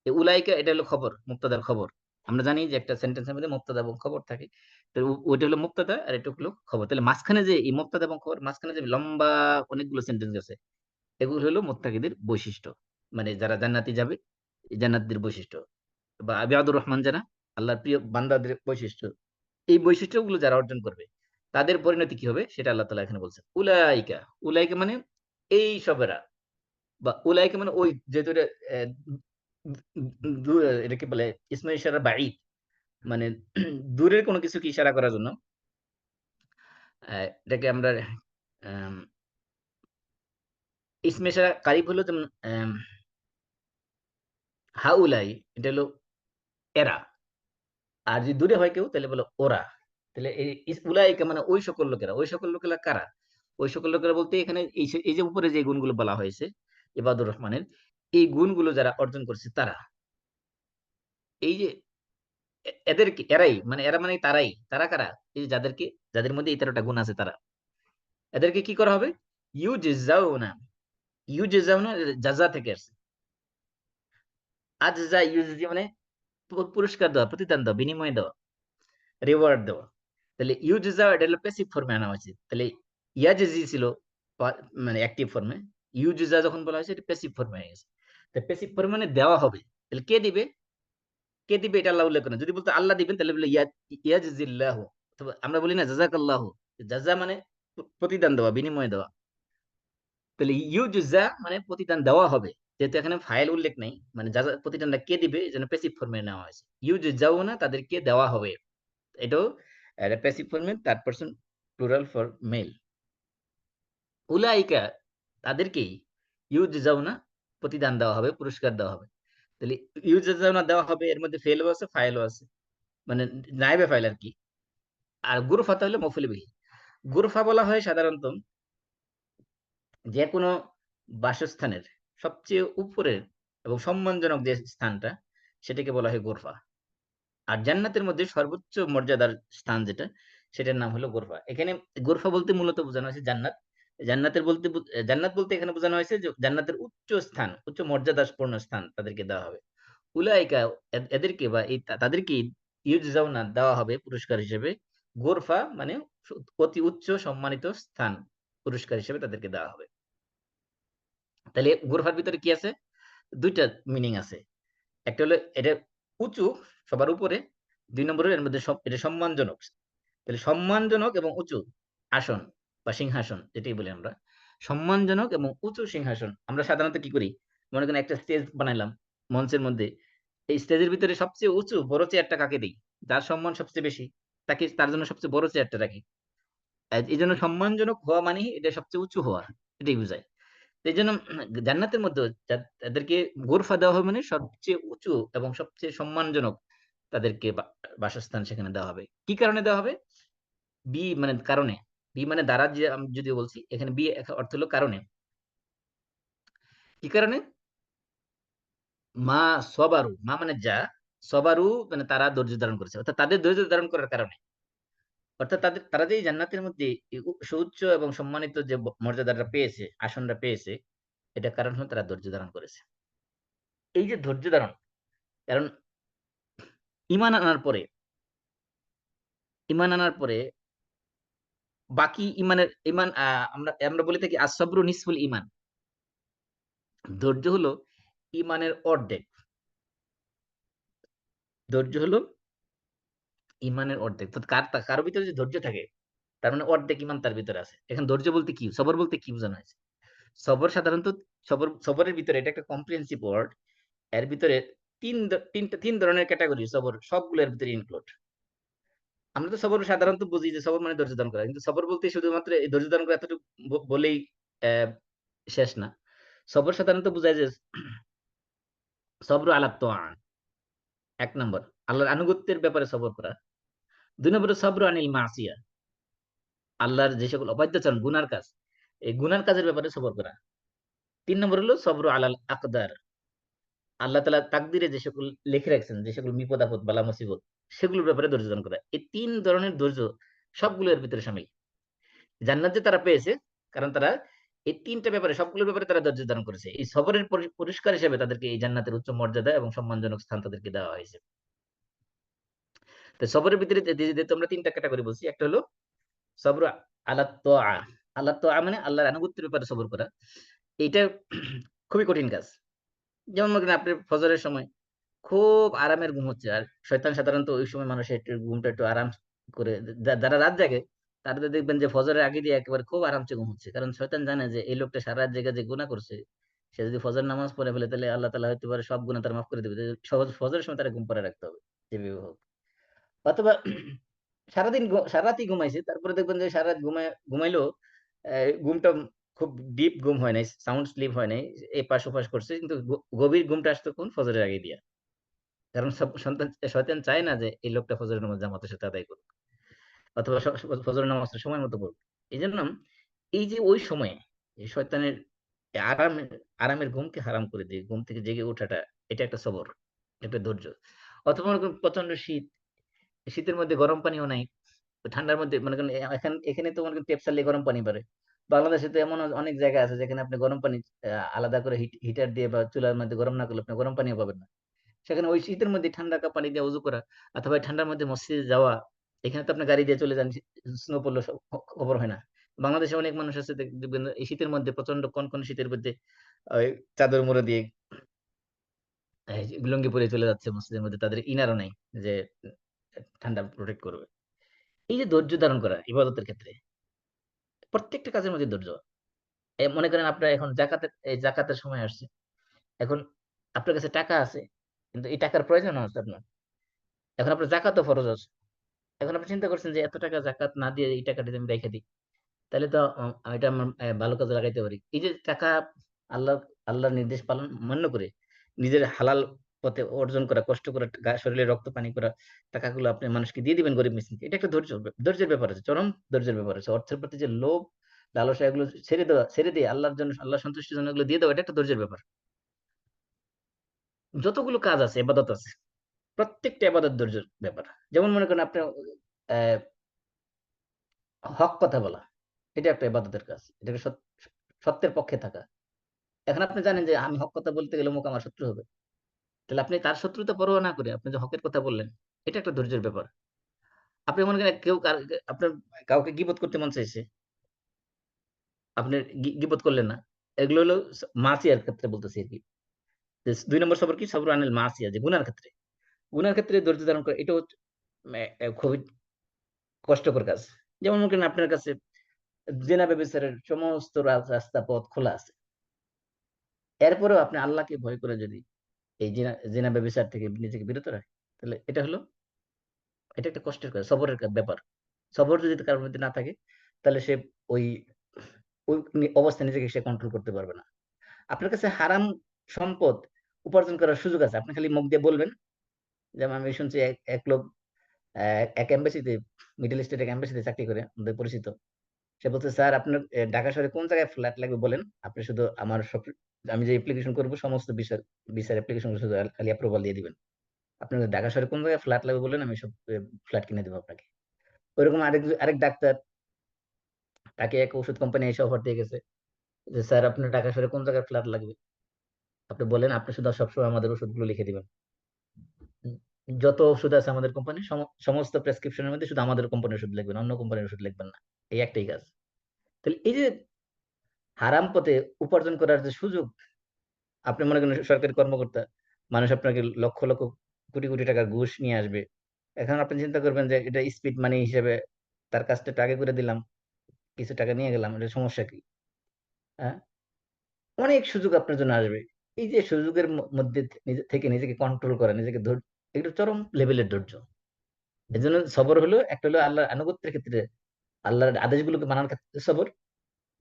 এই উলাইকা, এটা হলো খবর, মুবতাদার খবর। আমরা জানি যে একটা সেন্টেন্সের মধ্যে মুবতাদা এবং খবর থাকে, তো ওইটা হলো মুবতাদা আর এটা হলো খবর। তাহলে মাঝখানে যে এই মুবতাদা এবং খবর, মাঝখানে যে লম্বা অনেকগুলো সেন্টেন্স আছে, এগুলো হলো মুত্তাকিদের বৈশিষ্ট্য। মানে যারা জান্নাতি যাবে, এই জান্নাতীদের বৈশিষ্ট্য, বা ইবাদুর রহমান যারা আল্লাহর প্রিয় বান্দাদের বৈশিষ্ট্য, এই বৈশিষ্ট্যগুলো যারা অর্জন করবে, তাদের পরিণতি কি হবে সেটা আল্লাহ তাআলা এখানে বলছেন। উলাইকা, উলাইকা মানে এই সবেরা, বা উলাইকা মানে ওই, যেহেতু এটা এটাকে বলে ইসমে ইশারা বাঈদ, মানে দূরের কোনো কিছুকে ইশারা করার জন্য এটাকে আমরা আম, ইসমে ইশারা কারিব হলো, যেমন হাউলাই, এটা হলো এরা। আর যদি দূরে হয় কেউ, তাহলে বলো ওরা। তাহলে এই উলাইকা মানে ওই সকল লোকেরা। ওই সকল লোকেরা কারা? ওই সকল লোকেরা বলতে এখানে এই যে উপরে যে গুণগুলো বলা হয়েছে ইবাদুর রহমানের, এই গুণগুলো যারা অর্জন করছে তারা, এই যে এদেরকে, এরাই মানে, এরা মানে তারাই, তারা কারা? এই যে যাদেরকে, যাদের মধ্যে এই 13টা গুণ আছে, তারা, এদেরকে কি করা হবে? ইউজাউনা, ইউজাউনা জাযা থেকে আসছে। আজজা ইউজি মানে পুরস্কার দেওয়া, প্রতিদান দেওয়া, বিনিময় দেওয়া, রিওয়ার্ড দেওয়া। তাহলে ইউজা এটা হলো প্যাসিভ ফর্মে আনা হয়েছে। তাহলে ইয়াজজি ছিল মানে অ্যাক্টিভ ফর্মে, ইউজা যখন বলা হয়েছে এটা প্যাসিভ ফর্মে হয়ে গেছে। তো প্যাসিভ ফর্মে মানে দেওয়া হবে। তাহলে কে দিবে? কে দিবে এটা আল্লাহ উল্লেখ করেন। যদি বলতো আল্লাহ দিবেন, তাহলে বলে ইয়াজজিল্লাহ। অথবা আমরা বলি না জাযাকাল্লাহ, জাযা মানে প্রতিদান দেওয়া, বিনিময় দেওয়া। তাহলে ইউজা মানে প্রতিদান দেওয়া হবে। যেহেতু এখানে ফাইল উল্লেখ নেই, মানে যা প্রতিদানটা কে দিবে, এই জন্য প্যাসিভ ফর্মে নেওয়া হয়েছে। ইউজাউনা, তাদেরকে দেওয়া হবে। এটাও একটা প্যাসিভ ফর্মে, third person plural for mail. উলাইকা, তাদেরকেই ইউজাউনা, প্রতিদান দেওয়া হবে, পুরস্কার দেওয়া হবে। তাহলে ইউজাউনা দেওয়া হবে, এর মধ্যে ফেলও আছে, ফাইলও আছে, মানে নাইবে ফাইল আর কি। আর গুরফাতা হলো মফুল বিহি। গুরফা বলা হয় সাধারণত যে কোনো বাসস্থানের সবচেয়ে উপরের এবং সম্মানজনক যে স্থানটা, সেটাকে বলা হয় গোরফা। আর জান্নাতের মধ্যে সর্বোচ্চ মর্যাদার স্থান যেটা, সেটার নাম হলো গোরফা। এখানে গোরফা বলতে মূলত বোঝানো হয়েছে জান্নাত। জান্নাত বলতে এখানে বোঝানো হয়েছে যে জান্নাতের উচ্চ স্থান, উচ্চ মর্যাদাপূর্ণ স্থান তাদেরকে দেওয়া হবে। উলাইকা, এদেরকে বা এই তাদেরকে ইউজাউনা দেওয়া হবে পুরস্কার হিসেবে। গোরফা মানে অতি উচ্চ সম্মানিত স্থান, পুরস্কার হিসেবে তাদেরকে দেওয়া হবে। তাহলে গোরফার ভিতরে কি আছে? দুইটা মিনিং আছে। একটা হলো এটা উঁচু, সবার উপরে। 2 নম্বর হলো এর মধ্যে এটা সম্মানজনক। তাহলে সম্মানজনক এবং উঁচু আসন বা সিংহাসন, যেটাই বলি আমরা, সম্মানজনক এবং উঁচু সিংহাসন। আমরা সাধারণত কি করি? মনে করেন একটা স্টেজ বানাইলাম মঞ্চের মধ্যে, এই স্টেজের ভিতরে সবচেয়ে উঁচু বড় চেয়ারটা কাকে দেই? যার সম্মান সবচেয়ে বেশি, তাকে তার জন্য সবচেয়ে বড় চেয়ারটা রাখি। এই জন্য সম্মানজনক হওয়া মানে এটা সবচেয়ে উঁচু হওয়া, এটাই বোঝায়। তো এই জন্য জান্নাতের মধ্যে তাদেরকে গোরফা দেওয়া হবে মানে সবচেয়ে উঁচু এবং সবচেয়ে সম্মানজনক তাদেরকে বাসস্থান সেখানে দেওয়া হবে। কি কারণে দেওয়া হবে? বি মানে কারণে, বি মানে দ্বারা, যে আমি যদি বলছি এখানে বি অর্থ হলো কারণে। কি কারণে? মা সবারু, মা মানে যা, সবারু মানে তারা ধৈর্য ধারণ করেছে, অর্থাৎ তাদের ধৈর্য ধারণ করার কারণে, অর্থাৎ তারা যে এই জান্নাতের মধ্যে এই সুউচ্চ এবং সম্মানিত যে মর্যাদাটা পেয়েছে, আসনটা পেয়েছে, এটা কারণ হলো তারা ধৈর্য ধারণ করেছে। এই যে ধৈর্য ধারণ, কারণ ইমান আনার পরে, ইমান আনার পরে বাকি ইমান আমরা আমরা বলে থাকি আসসাবরু নিসফুল ইমান, ধৈর্য হলো ইমানের অর্ধেক। ধৈর্য হলো ইমানের অর্ধেক। তো কারো ভিতরে যদি ধৈর্য থাকে, তার মানে অর্ধেক ইমান তার ভিতরে আছে। এখন ধৈর্য বলতে কি, সবর বলতে কি বোঝানো হয়েছে? সবর সাধারণত, সবরের ভিতরে এটা একটা কম্প্রিহেন্সিভ ওয়ার্ড। এর ভিতরে তিন ধরনের ক্যাটাগরি সবর, সবগুলো এর ভিতরে ইনক্লুড। আমরা তো সবর সাধারণত বুঝি যে সবর মানে ধৈর্য ধারণ করা, কিন্তু সবর বলতে শুধুমাত্র এই ধৈর্য ধারণ করা এতটুকু বলেই আহ, শেষ না। সবর সাধারণত বোঝায় যে সবর আলা তোয়া, এক নম্বর আল্লাহর আনুগত্যের ব্যাপারে সবর করা। দুই নম্বরে সবর আনিল মাসিয়া, আল্লাহর যে সকল অবাধ্যচরণ গুনার কাজ, এই গুনার কাজের ব্যাপারে সবর করা। তিন নম্বর হলো সবর আলাল আকদার, আল্লাহ তালা তাকদিরে যে সকল লিখে রাখছেন, যে সকল বিপদ আপদ বালা মুসিবত, সেগুলোর ব্যাপারে ধৈর্য ধারণ করা। এই তিন ধরনের ধৈর্য সবগুলো এর ভিতরে সামিল। জান্নাত যে তারা পেয়েছে, কারণ তারা এই তিনটা ব্যাপারে, সবগুলোর ব্যাপারে তারা ধৈর্য ধারণ করেছে। এই সবরের পুরস্কার হিসেবে তাদেরকে এই জান্নাতের উচ্চ মর্যাদা এবং সম্মানজনক স্থান তাদেরকে দেওয়া হয়েছে। তো সবরের ভিতরে যেহেতু আমরা তিনটা ক্যাটাগরি বলছি, একটা হলো সবর আলা তোয়া, আল্লাহ তোয়া মানে আল্লাহর আনুগত্যের ব্যাপারে সবর করা। এইটা খুবই কঠিন কাজ। যেমন মনে করেন আপনি ফজরের সময় খুব আরামের ঘুম হচ্ছে, আর শয়তান সাধারণত ওই সময় মানুষের একটু ঘুমটা একটু আরাম করে, যারা রাত জাগে তাদের দেখবেন যে ফজরের আগে দিয়ে একেবারে খুব আরামসে ঘুম হচ্ছে, কারণ শয়তান জানে যে এই লোকটা সারা রাত জেগে যে গুনাহ করছে, সে যদি ফজর নামাজ পড়ে ফেলে তাহলে আল্লাহ তাআলা হয়তো পারে সব গুনাহ তার মাফ করে দেবে। ফজরের সময় তারা ঘুম পড়ে রাখতে হবে, যেভাবে হোক। অথবা সারাদিন সারা রাতই ঘুমাইছে, তারপরে দেখবেন যে সারা রাত ঘুমাইলো, ঘুমটা খুব ডিপ ঘুম হয় নাই, সাউন্ড স্লিপ হয় নাই, এপাশ ওপাশ করছে, কিন্তু গভীর ঘুমটা আসতো কোন ফজরের আগে দিয়া। কারণ শয়তান চায় না যে এই লোকটা ফজরের নামাজ জামাতের সাথে আদায় করুক, অথবা ফজরের নামাজটা সময় মতো পড়ুক। এই জন্য এই যে ওই সময়ে এই শয়তানের এই আরামের ঘুমকে হারাম করে দিয়ে ঘুম থেকে জেগে ওঠাটা, এটা একটা সবর, একটা ধৈর্য। অথবা মনে করেন প্রচন্ড শীত, শীতের মধ্যে গরম পানিও নাই, তো ঠান্ডার মধ্যে মনে করেন এখানে তো মনে করেন টেপ চালিয়ে গরম পানি পারে। বাংলাদেশে তো এমন অনেক জায়গা আছে যেখানে আপনি গরম পানি আলাদা করে হিটার দিয়ে বা চুলার মধ্যে গরম না করলে আপনি গরম পানিও পাবেন না। সেখানে ওই শীতের মধ্যে ঠান্ডা পানি দিয়ে উজু করা, অথবা এই ঠান্ডার মধ্যে মসজিদে যাওয়া, এখানে তো আপনি গাড়ি দিয়ে চলে যান, স্নো পড়লো খবর হয় না। বাংলাদেশে অনেক মানুষ আছে দেখবেন এই শীতের মধ্যে, প্রচন্ড কনকনে শীতের মধ্যে ওই চাদর মুড়ো দিয়ে লুঙ্গি পরে চলে যাচ্ছে মসজিদের মধ্যে, তাদের ইনারও নাই যে ঠান্ডা প্রোটেক্ট করবে। এই যে ধৈর্য ধারণ করা ইবাদতের ক্ষেত্রে, প্রত্যেকটা কাজের মধ্যে ধৈর্য। মনে করেন আপনার এখন জাকাতের সময় আসছে, এখন আপনার কাছে টাকা আছে, কিন্তু এই টাকার প্রয়োজন আছে আপনার, এখন আপনার জাকাতও ফরজ আছে। এখন আপনি চিন্তা করছেন যে এত টাকা জাকাত না দিয়ে এই টাকাটা যদি আমি রেখে দিই, তাহলে তো এটা আমার ভালো কাজে লাগাইতে পারি। এই যে টাকা, আল্লাহ আল্লাহর নির্দেশ পালন মান্য করে নিজের হালাল পথে অর্জন করা, কষ্ট করে শরীরে রক্ত পানি করা টাকাগুলো আপনি মানুষকে দিয়ে দিবেন, গরিব মিসকিনকে, এটা একটা ধৈর্যের ব্যাপার আছে, চরম ধৈর্যের ব্যাপার আছে। অর্থের প্রতি যে লোভ লালসা, এগুলো ছেড়ে দিয়ে আল্লাহর জন্য, আল্লাহ সন্তুষ্টির জন্য এগুলো দিয়ে দেওয়া, এটা একটা ধৈর্যের ব্যাপার। যতগুলো কাজ আছে, এবাদত আছে, প্রত্যেকটা এবাদত ধৈর্যের ব্যাপার। যেমন মনে করেন আপনি আহ হক কথা বলা, এটা একটা ইবাদতের কাজ, এটাকে সত্যের পক্ষে থাকা। এখন আপনি জানেন যে আমি হক কথা বলতে গেলে মুখ আমার শত্রু হবে, তাহলে আপনি তার শত্রুতা পরোয়া না করে আপনি যে হকের কথা বললেন, এটা একটা ধৈর্যের ব্যাপার। আপনি মনে করেন আপনার কাউকে গীবত করতে মন চাইছে, আপনি গীবত করলেন না, এগুলো হলো মাসিয়ার ক্ষেত্রে বলতেছি আর কি। দুই নম্বর সবর কি, সবর আনিল মাসিয়া, যে গুনার ক্ষেত্রে, গুনার ক্ষেত্রে ধৈর্য ধারণ করে, এটা হচ্ছে খুবই কষ্টকর কাজ। যেমন মনে করেন আপনার কাছে জেনা ব্যভিচারের সমস্ত রাস্তা পথ খোলা আছে, এরপরেও আপনি আল্লাহকে ভয় করে যদি এই জিনা ব্যভিচার থেকে নিজেকে বিরত রাখে, তাহলে এটা একটা কষ্টের কাজ, সবরের ব্যাপার। সবর যদি কারোর মধ্যে না থাকে, তাহলে সে ওই ওই অবস্থায় নিজেকে সে কন্ট্রোল করতে পারবে না। আপনার কাছে হারাম সম্পদ উপার্জন করার সুযোগ আছে, আপনি খালি মুখ দিয়ে বলবেন। যেমন আমি শুনছি এক লোক এক এম্বাসিতে, মিডল ইস্টের এক এম্বাসিতে চাকরি করে, আমাদের পরিচিত। সে বলছে, স্যার আপনার ঢাকা শহরে কোন জায়গায় ফ্ল্যাট লাগবে বলেন, আপনি শুধু আমার সব, আমি যে অ্যাপ্লিকেশন করবো সমস্ত ভিসার অ্যাপ্লিকেশন শুধু খালি অ্যাপ্রুভাল দিয়ে দিবেন। আপনার ঢাকা শহরে কোন জায়গায় ফ্ল্যাট লাগবে বলেন, আমি সব ফ্ল্যাট কিনে দেবো আপনাকে। ওইরকম আরেক ডাক্তার, তাকে এক ওষুধ কোম্পানি এসে অফার দিয়ে গেছে যে, স্যার আপনার ঢাকা শহরে কোন জায়গায় ফ্ল্যাট লাগবে আপনি বলেন, আপনি শুধু সবসময় আমাদের ওষুধগুলো লিখে দিবেন। উম, যত ওষুধ আছে আমাদের কোম্পানি, সমস্ত প্রেসক্রিপশনের মধ্যে শুধু আমাদের কোম্পানির ওষুধ লিখবেন, অন্য কোম্পানির ওষুধ লিখবেন না। এই একটাই কাজ। তাহলে এই যে হারাম পথে উপার্জন করার যে সুযোগ, আপনি মনে করেন সরকারি কর্মকর্তা, মানুষ আপনাকে লক্ষ লক্ষ কোটি কোটি টাকার ঘুষ নিয়ে আসবে। এখন আপনি চিন্তা করবেন যে এটা স্পিড মানি হিসেবে তার কাজটা একটু আগে করে দিলাম, কিছু টাকা নিয়ে গেলাম, এটা সমস্যা কি? হ্যাঁ, অনেক সুযোগ আপনার জন্য আসবে। এই যে সুযোগের মধ্যে থেকে নিজেকে কন্ট্রোল করা, নিজেকে ধৈর্য, এটা চরম লেভেলের ধৈর্য। এই জন্য সবর হলো, একটা হলো আল্লাহর আনুগত্যের ক্ষেত্রে, আল্লাহর আদেশগুলোকে মানার ক্ষেত্রে সবর।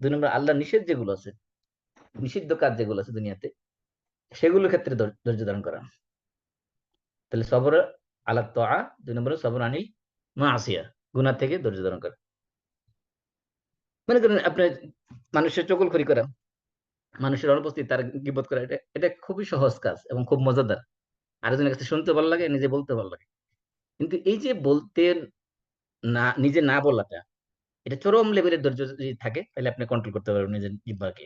2 নম্বর, আল্লাহর নিষেধ যেগুলো আছে, নিষিদ্ধ কাজ যেগুলো আছে দুনিয়াতে, সেগুলোর ক্ষেত্রে ধৈর্য ধারণ করা। তাহলে সবর আলা তাআ, 2 নম্বরে সবর আনিল মাসিয়া, গুনাহ থেকে ধৈর্য ধারণ করা। মনে করেন আপনার মানুষের চগলখড়ি করা, মানুষের অনুপস্থিতি তার গীবত করা, এটা এটা খুবই সহজ কাজ এবং খুব মজাদার। আরেকজনের কাছে শুনতে ভালো লাগে, নিজে বলতে ভালো লাগে। কিন্তু এই যে বলতে না, নিজে না বলাটা, এটা চরম লেভেলের ধৈর্য যদি থাকে, তাহলে আপনি কন্ট্রোল করতে পারবেন নিজের জিহ্বাকে।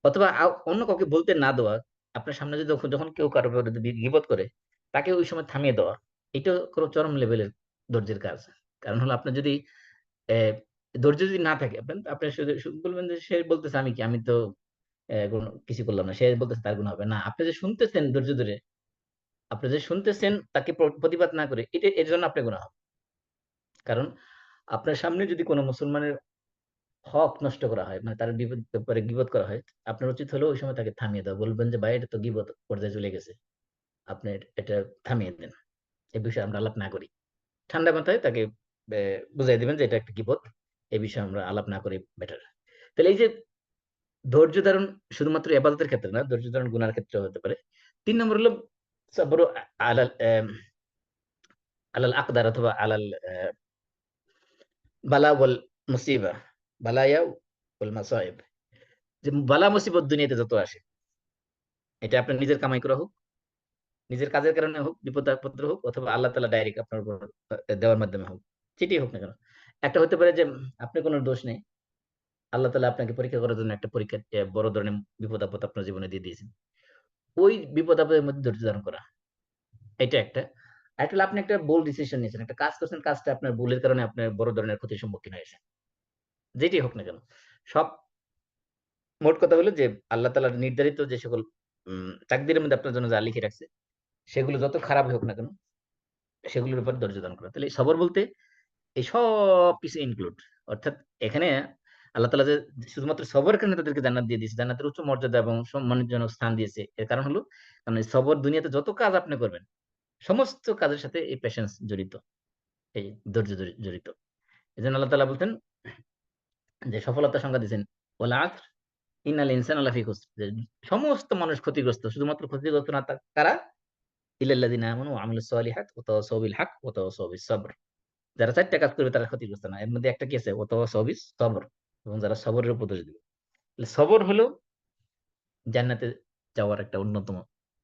অথবা অন্য কাউকে বলতে না দেওয়া, আপনার সামনে যদি যখন কেউ কারো বিরুদ্ধে গীবত করে, তাকে ওই সময় থামিয়ে দেওয়া, এটা কোনো চরম লেভেলের ধৈর্যের কাজ। কারণ হলো আপনার যদি ধৈর্য যদি না থাকে, আপনি শুধু শুধু বলবেন যে সে বলতেছে আমি কি, আমি তো কোনো কিছু করলাম না, সে বলতেছে তার গুণ হবে না। আপনি যে শুনতেছেন ধৈর্য ধরে, আপনি যে শুনতেছেন তাকে প্রতিবাদ না করে, এটা এর জন্য আপনার গুনাহ হবে। কারণ আপনার সামনে যদি কোনো মুসলমানের হক নষ্ট করা হয়, মানে তার ব্যাপারে গীবত করা হয়, আপনার উচিত হলো ওই সময় তাকে থামিয়ে দেওয়া। বলবেন যে ভাই, এটা তো গীবত পর্যায়ে চলে গেছে, আপনি এটা থামিয়ে দেন, এই বিষয়ে আমরা আলাপ না করি। ঠান্ডা মাথায় তাকে বুঝাই দিবেন যে এটা একটা গীবত, এই বিষয়ে আমরা আলাপ না করি বেটার। তাহলে এই যে ধৈর্য ধারণ শুধুমাত্র ইবাদতের ক্ষেত্রে না, ধৈর্য ধারণ গুনার ক্ষেত্রে হতে পারে। 3 নম্বর হলো সবর আলাল আলাল আকদার, অথবা আলাল বালা ওয়াল মুসিবা, বালায়া ওয়াল মাসায়েব। যে বালা মুসিবত দুনিয়াতে যত আসে, এটা আপনার নিজের কামাই করা হোক, নিজের কাজের কারণে হোক, বিপদ আপদ হোক, অথবা আল্লাহ তাআলা ডাইরেক্ট আপনার উপর দেওয়ার মাধ্যমে হোক, যেটাই হোক না কেন। একটা হতে পারে যে আপনি কোনো দোষ নেই, আল্লাহ তাআলা আপনাকে পরীক্ষা করার জন্য একটা পরীক্ষা, বড় ধরনের বিপদ আপদ আপনার জীবনে দিয়ে দিয়েছেন। ওই বিপদ আপদের মধ্যে ধৈর্য ধারণ করা, এটা একটা। আরেকটা হলো আপনি একটা বোল্ড ডিসিশন নিয়েছেন, একটা কাজ করছেন, কাজটা আপনার ভুলের কারণে আপনার বড় ধরনের ক্ষতির সম্মুখীন হয়েছে, যেটাই হোক না কেন। সব, মোট কথা হলো যে আল্লাহ তাআলার নির্ধারিত যে সকল তাকদীরের মধ্যে আপনার জন্য যা লিখে রাখছে, সেগুলো যত খারাপ হোক না কেন, সেগুলোর উপর ধৈর্য ধারণ করা। তাহলে সবর বলতে এই সব কিছু ইনক্লুড। অর্থাৎ এখানে আল্লাহ তাআলা যে শুধুমাত্র সবরের কারণে তাদেরকে জান্নাত দিয়ে দিয়েছে, জান্নাতের উচ্চ মর্যাদা এবং সম্মানজনক স্থান দিয়েছে, এর কারণ হলো কারণ এই সবর দুনিয়াতে যত কাজ আপনি করবেন, সমস্ত কাজের সাথে এই পেশেন্স জড়িত, এই ধৈর্য জড়িত। এজন্য আল্লাহ তাআলা বলতেন যে সফলতার সংজ্ঞা দিয়েছেন, ওয়াল আসর ইন্নাল ইনসানা লাফি খুসর, যে সমস্ত মানুষ ক্ষতিগ্রস্ত, শুধুমাত্র ক্ষতিগ্রস্ত না কারা, ইল্লাল্লাযিনা আমানু ওয়া আমিলুস সলিহাত ওয়া তাওয়াসাউ বিল হক ওয়া তাওয়াসাউ বিস সবর। যারা 4টা কাজ করবে তারা ক্ষতিগ্রস্ত না। এর মধ্যে একটা কি আছে, ওয়া তাওয়াসাউ বিস সবর, এবং যারা সবরের উপদেশ দিবে। তাহলে সবর হলো জান্নাতে যাওয়ার একটা অন্যতম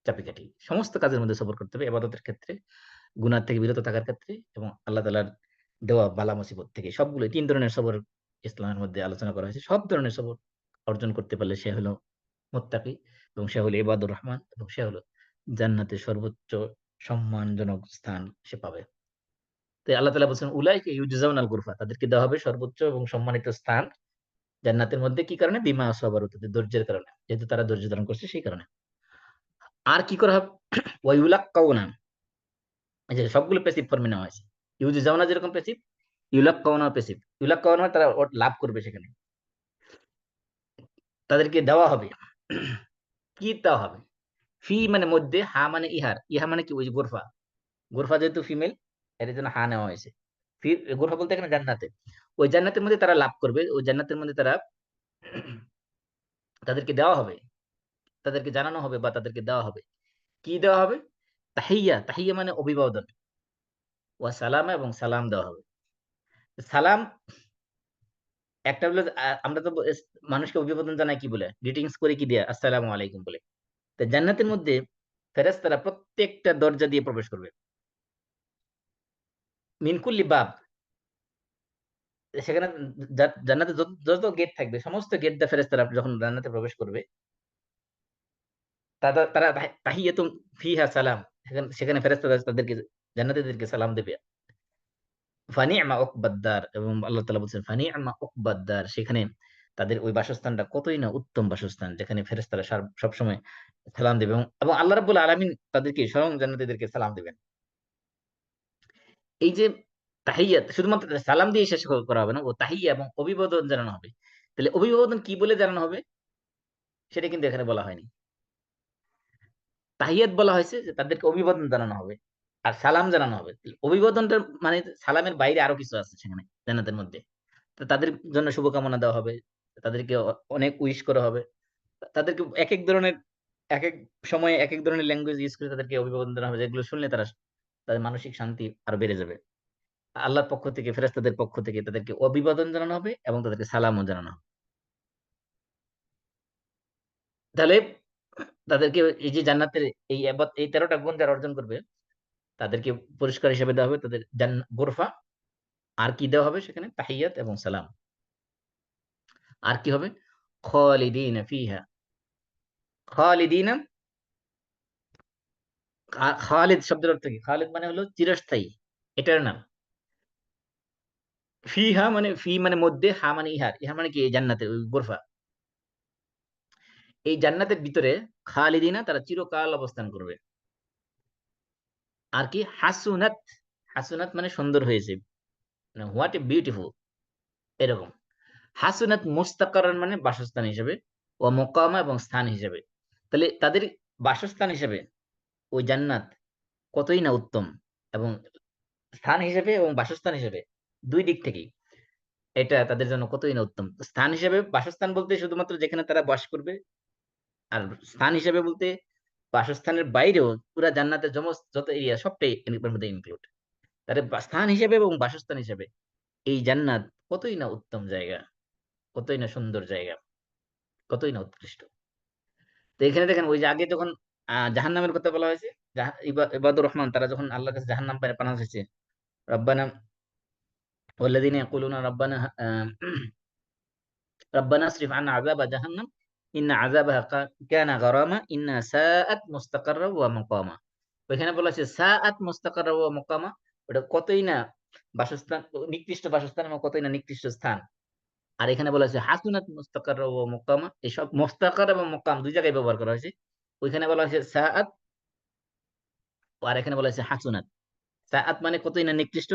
চাবিকাঠি। সমস্ত কাজের মধ্যে সবর করতে হবে, ইবাদতের ক্ষেত্রে, গুনাহ থেকে বিরত থাকার ক্ষেত্রে, এবং আল্লাহ তাআলার দেওয়া বালা মুসিবত থেকে। সবগুলো 3 ধরনের সবর ইসলামের মধ্যে আলোচনা করা হয়েছে। সব ধরনের সবর অর্জন করতে পারলে সে হলো মুত্তাকি, এবং সে হলো ইবাদুর রহমান, এবং সে হলো জান্নাতের সর্বোচ্চ সম্মানজনক স্থান সে পাবে। তাই আল্লাহ তাআলা বলছেন, উলাইকা ইউজজাউনাল গুরফা, তাদেরকে দেওয়া হবে সর্বোচ্চ এবং সম্মানিত স্থান জান্নাতের মধ্যে। কি কারণে? বিমা সাবারু, তাদের ধৈর্যের কারণে, যেহেতু তারা ধৈর্য ধারণ করছে সেই কারণে। আর কি করা হবে? ওয়া ইউলাক্কাউনা, এই যে সবগুলো প্যাসিভ ফর্মে নেওয়া হয়েছে। ইউজজাউনা যেরকম প্যাসিভ, ইউলাক্কাউনা প্যাসিভ। ইউলাক্কাউনা তারা লাভ করবে সেখানে, তাদেরকে দেওয়া হবে। কি দেওয়া হবে? ফি মানে মধ্যে, হা মানে ইহার, ইহা মানে কি ওই যে গোরফা, গোরফা যেহেতু ফিমেল এর জন্য হা নেওয়া হয়েছে। ফি গোরফা বলতে এখানে জান্নাতে, ওই জান্নাতের মধ্যে তারা লাভ করবে, ওই জান্নাতের মধ্যে তারা তাদেরকে দেওয়া হবে, তাদেরকে জানানো হবে বা তাদেরকে দেওয়া হবে। কি দেওয়া হবে? তাহিয়া, তাহিয়া মানে অভিবাদন, ওয়া সালামা এবং সালাম দেওয়া হবে। সালাম একটা হলো আমরা তো মানুষকে অভিবাদন জানাই কি বলে, গ্রিটিংস করে কি দিয়ে, আসসালামু আলাইকুম বলে। তো জান্নাতের মধ্যে ফেরেশতারা প্রত্যেকটা দরজা দিয়ে প্রবেশ করবে, মিন কুল্লি বাব, সেখানে জান্নাতে যত যত গেট থাকবে সমস্ত গেট দিয়ে ফেরেশতারা যখন জান্নাতে প্রবেশ করবে, তারা তারা তাহিয়াতুম ফিহা সালাম, সেখানে সেখানে ফেরেশতারা তাদেরকে জান্নাতীদেরকে সালাম দেবে। ফানি'মা উকবাদ-দার, এবং আল্লাহ তাআলা বলছেন ফানি'মা উকবাদ-দার, সেখানে তাদের ওই বাসস্থানটা কতই না উত্তম বাসস্থান, যেখানে ফেরেশতারা সবসময় সালাম দিবে, এবং আল্লাহ রাব্বুল আলামিন তাদেরকে স্বয়ং জান্নাতীদেরকে সালাম দিবেন। এই যে তাহিয়াত শুধুমাত্র সালাম দিয়ে শেষ করা হবে না, ও তাহিয়া এবং অভিবাদন জানানো হবে। তাহলে অভিবাদন কি বলে জানানো হবে সেটা কিন্তু এখানে বলা হয়নি। তাহিয়াত বলা হয়েছে যে তাদেরকে অভিবাদন জানানো হবে আর সালাম জানানো হবে। অভিবাদনটা মানে সালামের বাইরে আরো কিছু আছে সেখানে জান্নাতের মধ্যে। তো তাদের জন্য শুভকামনা দেওয়া হবে, তাদেরকে অনেক উইশ করা হবে, তাদেরকে একেক ধরনের একেক সময়ে একেক ধরনের ল্যাঙ্গুয়েজ ইউজ করে তাদেরকে অভিবাদন জানানো হবে, যেগুলো শুনলে তারা তাদের মানসিক শান্তি আরো বেড়ে যাবে। আল্লাহর পক্ষ থেকে, ফেরেশতাদের পক্ষ থেকে তাদেরকে অভিবাদন জানানো হবে এবং তাদেরকে সালামও জানানো হবে। তাহলে তাদেরকে এই যে জান্নাতের এই 13টা গুণ যারা অর্জন করবে তাদেরকে পুরস্কার হিসেবে দেওয়া হবে তাদের গোরফা। আর কি দেওয়া হবে সেখানে? তাহিয়াত এবং সালাম। আর কি হবে? খালিদিনা ফিহা, খালিদিনা, খালিদ শব্দের অর্থ কি? খালিদ মানে হলো চিরস্থায়ী, এটারনাল। ফিহা মানে ফি মানে মধ্যে, হা মানে ইহার, ইহা মানে কি এই জান্নাতের ওই গোরফা, এই জান্নাতের ভিতরে খালিদিনা তারা চিরকাল অবস্থান করবে। আর কি? হাসুনাত, হাসুনাত মানে সুন্দর হয়েছে, মানে হোয়াট এ বিউটিফুল, এরকম। হাসুনাত মুস্তাকারান মানে বাসস্থান হিসেবে, ও মোকামা এবং স্থান হিসেবে। তাহলে তাদের বাসস্থান হিসেবে ওই জান্নাত কতই না উত্তম, এবং স্থান হিসেবে এবং বাসস্থান হিসেবে দুই দিক থেকেই এটা তাদের জন্য কতই না উত্তম। স্থান হিসেবে, বাসস্থান বলতে শুধুমাত্র যেখানে তারা বাস করবে, আর স্থান হিসেবে বলতে বাসস্থানের বাইরেও পুরা জান্নাতের যত এরিয়া সবটাই এর মধ্যে ইনক্লুড। তাহলে স্থান হিসেবে এবং বাসস্থান হিসেবে এই জান্নাত কতই না উত্তম জায়গা, কতই না সুন্দর জায়গা, কতই না উৎকৃষ্ট। তো এখানে দেখেন ওই যে আগে যখন জাহান্নামের কথা বলা হয়েছে, ইবাদুর রহমান তারা যখন আল্লাহর কাছে জাহান্নাম পানা হয়েছে, রব্বানা ওয়াল্লাযীনা ইয়াকুলুনা রব্বানা রব্বানা আসরিফ আন্না আযাবা জাহান্নাম ইন্না আযাবাহা কানা গারামা ইন্না সাআত মুস্তাকাররা ওয়া মুকামা। ওইখানে বলা আছে সাআত মুস্তাকাররা ওয়া মুকামা, ওটা কতই না বাসস্থান, নিকৃষ্ট বাসস্থান এবং কতই না নিকৃষ্ট স্থান। আর এখানে বলা হয়েছে হাসুনাত মুস্তাকাররা ওয়া মুকামা, এসব মুস্তাকার এবং মুকাম দুই জায়গায় ব্যবহার করা হয়েছে। ওইখানে বলা হয়েছে সাআত, আর এখানে বলা হয়েছে হাসুনাত। সাআত মানে কতই না নিকৃষ্ট,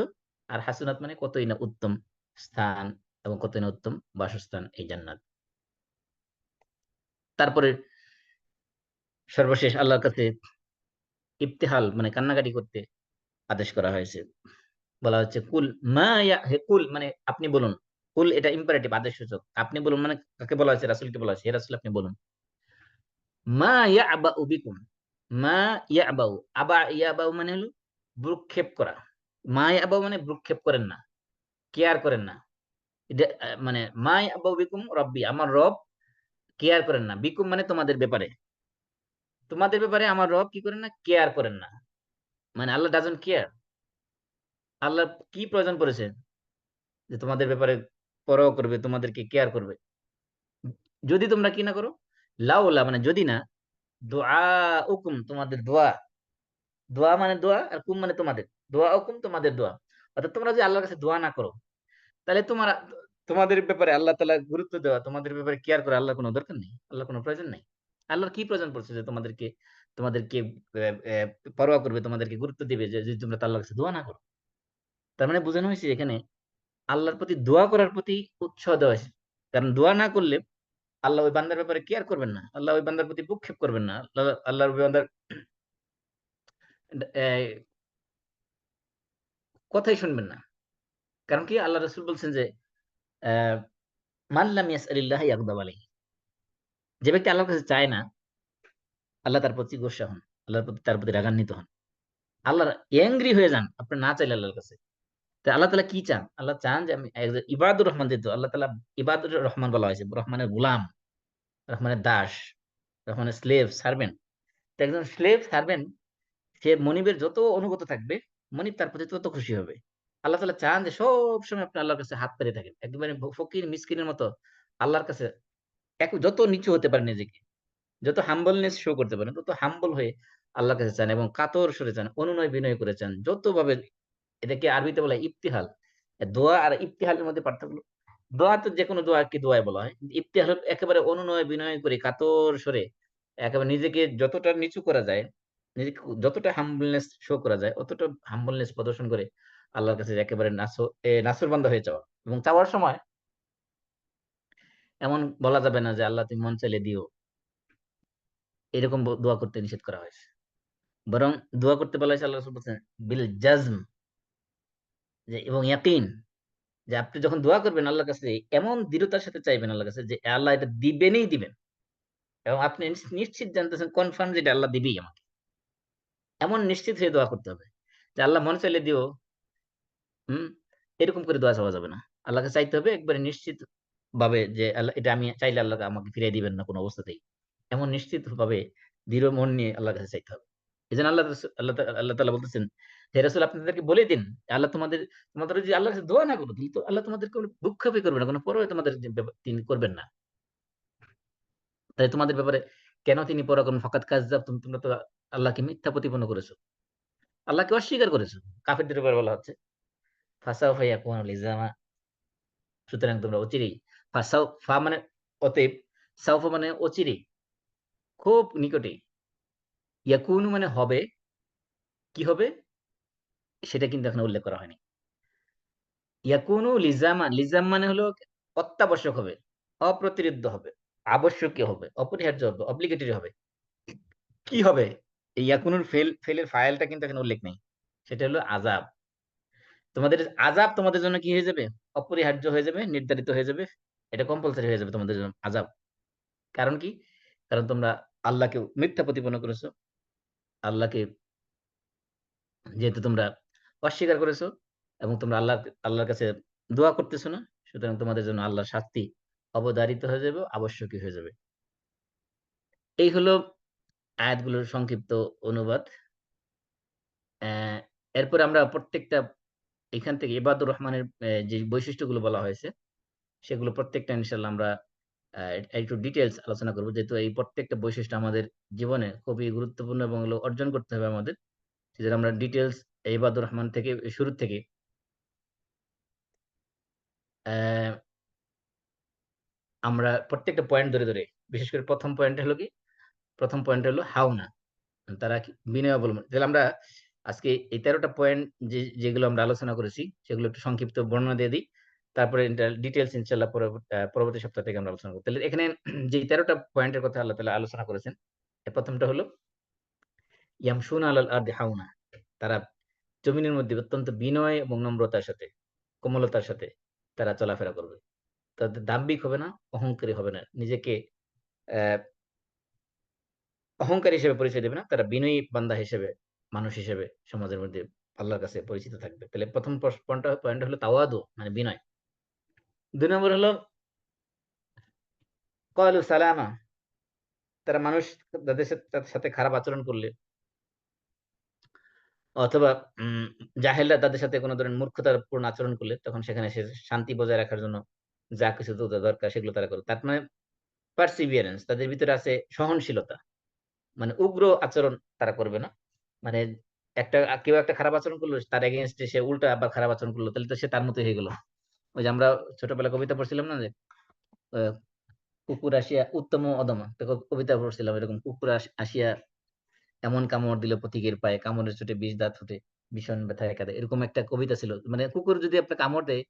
আর হাসুনাত মানে কতই না উত্তম স্থান এবং কতই না উত্তম বাসস্থান এই জান্নাত। তারপরে সর্বশেষ আল্লাহর কাছে ইবতিহাল মানে কান্নাকাটি করতে আদেশ করা হয়েছে। বলা হচ্ছে কুল মা ইয়া, হে কুল মানে আপনি বলুন। কুল এটা ইম্পারেটিভ, আদেশসূচক। আপনি বলুন মানে কাকে বলা হয়েছে? রাসূলকে বলা হয়েছে, হে রাসূল আপনি বলুন। মা ইয়াবাউ বিকুম, মা ইয়াবাউ, ইয়াবাউ মানে হলো ভ্রুক্ষেপ করা। মা ইয়াবাউ মানে ভ্রুক্ষেপ করেন না, কেয়ার করেন না। এটা মানে মা ইয়াবাউ বিকুম রব্বি, আমার রব কেয়ার করেন না, বিকুম মানে তোমাদের ব্যাপারে, তোমাদের ব্যাপারে আমার রব কি করেন না? কেয়ার করেন না। মানে আল্লাহ ডাজন্ট কেয়ার। আল্লাহ কি প্রয়োজন পড়েছে যে তোমাদের ব্যাপারে পরোয়া করবে, তোমাদেরকে কেয়ার করবে? যদি তোমরা কি না করো, লাউলা মানে যদি না, দুআউকুম তোমাদের দোয়া, দোয়া মানে দোয়া, আর কুম মানে তোমাদের, দুআউকুম তোমাদের দোয়া, অর্থাৎ তোমরা যদি আল্লাহর কাছে দোয়া না করো, তাহলে তোমাদের ব্যাপারে আল্লাহ তাআলা গুরুত্ব দেওয়া, তোমাদের ব্যাপারে কেয়ার করা আল্লাহর কোনো দরকার নেই, আল্লাহর কোনো প্রয়োজন নেই। আল্লাহর কি প্রয়োজন পড়ছে যে তোমাদেরকে আহ, আহ, পরোয়া করবে, তোমাদেরকে গুরুত্ব দিবে যে যদি তোমরা আল্লাহর কাছে দোয়া না করো? তার মানে বোঝানো হয়েছে এখানে আল্লাহর প্রতি দোয়া করার প্রতি উৎসাহ দেওয়া হয়েছে। কারণ দোয়া না করলে আল্লাহ ওই বান্দার ব্যাপারে কেয়ার করবেন না, আল্লাহ ওই বান্দার প্রতি ভ্রুক্ষেপ করবেন না, আল্লাহর ওই বান্দার কথাই শুনবেন না। কারণ কি আল্লাহ রাসূল বলছেন যে আহ, মান লাম ইয়াসআলিল্লাহ ইয়াগদাব আলাইহি, যে ব্যক্তি আল্লাহর কাছে চায় না, আল্লাহ তার প্রতি গোসা হন, আল্লাহর প্রতি তার প্রতি রাগান্বিত হন, আল্লাহর অ্যাংরি হয়ে যান আপনার না চাইলে আল্লাহর কাছে। তো আল্লাহ তাআলা কি চান? আল্লাহ চান যে আমি ইবাদুর রহমান, যেহেতু আল্লাহ তাআলা ইবাদুর রহমান বলা হয়েছে, রহমানের গোলাম, রহমানের দাস, রহমানের স্লেভ সার্ভেন্ট। তো একজন স্লেভ সার্ভেন্ট, সে মনিবের যত অনুগত থাকবে, মনিব তার প্রতি তত খুশি হবে। আল্লাহ তাআলা চান যে সব সময় আপনি আল্লাহর কাছে হাত পেতে থাকেন, একেবারে ফকির মিসকিনের মতো আল্লাহর কাছে যত নিচু হতে পারেন নিজেকে, যত হাম্বলনেস শো করতে পারেন, তত হাম্বল হয়ে আল্লাহর কাছে চান এবং কাতর সরে চান, অনুনয় বিনয় করে চান যতভাবে। এটাকে আরবিতে বলা হয় ইবতিহাল। দোয়া আর ইবতিহালের মধ্যে পার্থক্য হলো, দোয়া তো যেকোনো দোয়া কি দোয়ায় বলা হয়, ইবতিহাল হলো একেবারে অনুনয় বিনয় করে কাতর সরে একেবারে নিজেকে যতটা নিচু করা যায়, নিজেকে যতটা হাম্বলনেস শো করা যায় অতটা হাম্বলনেস প্রদর্শন করে আল্লাহর কাছে একেবারে নাছোড়বান্দা হয়ে যাওয়া। এবং চাওয়ার সময় এমন বলা যাবে না যে আল্লাহ তুমি মন চাইলে দিও, এরকম দোয়া করতে নিষেধ করা হয়েছে। বরং দোয়া করতে বলা হয়েছে, আল্লাহ রাসূল বলছেন বিল জাজম, যে এবং ইয়াকিন, যে আপনি যখন দোয়া করবেন আল্লাহর কাছে এমন দৃঢ়তার সাথে চাইবেন আল্লাহর কাছে যে আল্লাহ এটা দিবেনই দিবেন, এবং আপনি নিশ্চিত জানতেছেন, কনফার্ম যে এটা আল্লাহ দিবেই আমাকে। এমন নিশ্চিত হয়ে দোয়া করতে হবে যে আল্লাহ মনে চাইলে দিও। হুম, এরকম করে দোয়া চাওয়া যাবে না। আল্লাহকে চাইতে হবে একবারে নিশ্চিত ভাবে যে আল্লাহ এটা আমি চাইলে আল্লাহ আমাকে ফিরিয়ে দিবেন না কোনো অবস্থাতেই। এমন নিশ্চিত ভাবে দৃঢ় মন নিয়ে আল্লাহর কাছে চাইতে হবে। এজন্য আল্লাহ তাআলা বলতেছেন, হে রাসূল আপনি তাদেরকে বলে দিন, আল্লাহ তোমাদের যদি আল্লাহর কাছে দোয়া না করো তাহলে তো আল্লাহ তোমাদের কোনো ভ্রুক্ষেপই করবে না, কোনো পরোয়া তোমাদের তিনি করবেন না। তাই তোমাদের ব্যাপারে কেন তিনি পরোয়া করবেন? ফাকাদ কাযযাবতুম, তোমরা তো আল্লাহকে মিথ্যা প্রতিপন্ন করেছো, আল্লাহকে অস্বীকার করেছো। কাফিরদের ব্যাপারে বলা হচ্ছে ফাসাউফা ইয়াকুনু লিজামা, সুতরাং তোমরা অচিরেই, ফা মানে অতএব, সাউফা মানে অচিরেই, খুব নিকটেই, ইয়াকুনু মানে হবে, কি হবে সেটা কিন্তু এখনো উল্লেখ করা হয়নি। ইয়াকুনু লিজামা, লিজাম মানে হলো অত্যাবশ্যক হবে, অপ্রতিরোধ্য হবে, আবশ্যকীয় হবে, অপরিহার্য হবে, অব্লিগেটরি হবে। কি হবে? এই ইয়াকুনুর ফেলের ফাইলটা কিন্তু এখানে উল্লেখ নেই। সেটা হলো আযাব। তোমাদের আযাব তোমাদের জন্য কি হয়ে যাবে? অপরিহার্য হয়ে যাবে, নির্ধারিত হয়ে যাবে। এটা কম্পালসরি হয়ে যাবে তোমাদের জন্য আযাব। কারণ কি? কারণ তোমরা আল্লাহকে মিথ্যা প্রতিপন্ন করেছো। আল্লাহকে যেহেতু তোমরা অস্বীকার করেছো এবং তোমরা আল্লাহর কাছে দোয়া করতেছো না, সুতরাং তোমাদের জন্য আল্লাহর শাস্তি অবধারিত হয়ে যাবে, আবশ্যকীয় হয়ে যাবে। এই হলো আয়াতগুলোর সংক্ষিপ্ত অনুবাদ। অ্যা এরপরে আমরা প্রত্যেকটা এখান থেকে ইবাদুর রহমানের যে বৈশিষ্ট্যগুলো বলা হয়েছে, সেগুলো প্রত্যেকটা ইনশাআল্লাহ আমরা একটু ডিটেইলস আলোচনা করব। যেহেতু এই প্রত্যেকটা বৈশিষ্ট্য আমাদের জীবনে খুবই গুরুত্বপূর্ণ এবং এগুলো অর্জন করতে হবে আমাদের। সেজন্য আমরা ডিটেইলস ইবাদুর রহমান থেকে শুরু থেকে অ্যা আমরা প্রত্যেকটা পয়েন্ট ধরে, ধরে বিশেষ করে ১ম পয়েন্টটা হলো কি? ১ম পয়েন্ট হলো হাওনা। তারা বিনয় অবলম্বন। তাহলে আমরা আজকে এই ১৩ টা পয়েন্ট যেগুলো আমরা আলোচনা করেছি, সেগুলো একটু সংক্ষিপ্ত বর্ণনা দিয়ে দিই। তারপরে ডিটেইলস ইনশাআল্লাহ পরবর্তী সপ্তাহ থেকে আমরা আলোচনা করব। তাহলে এখানে যে ১৩ টা পয়েন্টের কথা আল্লাহ তাআলা আলোচনা করেছেন, এর ১ম টা হলো ইয়ামশুনা আলাল আরদি হাওনা। তারা জমিনের মধ্যে অত্যন্ত বিনয় এবং নম্রতার সাথে, কোমলতার সাথে তারা চলাফেরা করবে। তাদের দাম্ভিক হবে না, অহংকারী হবে না। নিজেকে অ্যা অহংকারী হিসেবে পরিচয় দেবে না। তারা বিনয়ী বান্দা হিসেবে, মানুষ হিসেবে সমাজের মধ্যে আল্লাহর কাছে পরিচিত থাকবে। তাহলে ১ম পয়েন্ট হলো তাওয়াদু মানে বিনয়। ২ নম্বর হলো ক্বালু সালামা। তারা মানুষ তাদের সাথে খারাপ আচরণ করলে অথবা উম জাহেলরা তাদের সাথে কোন ধরনের মূর্খতাপূর্ণ আচরণ করলে তখন সেখানে সে শান্তি বজায় রাখার জন্য যা কিছু দরকার সেগুলো তারা করে। তার মানে পারসিভিয়ারেন্স, তাদের ভিতরে আছে সহনশীলতা। মানে উগ্র আচরণ তারা করবে না। মানে কেউ একটা খারাপ আচরণ করলো, তার এগেইনস্ট এ সে উল্টা আবার খারাপ আচরণ করলো, তাহলে তো সে তার মতই হয়ে গেল। ওই যে আমরা ছোটবেলায় কবিতা পড়ছিলাম না যে আহ, কুকুর আসিয়া উত্তম অধম, তো কবিতা পড়ছিলাম এরকম, কুকুর আসিয়া এমন কামড় দিল পথিকের পায়ে, কামড়ের চোটে বিষ দাঁত হতে ভীষণ ব্যথায় কাঁদে, এরকম একটা কবিতা ছিল। মানে কুকুর যদি আপনার কামড় দেয়,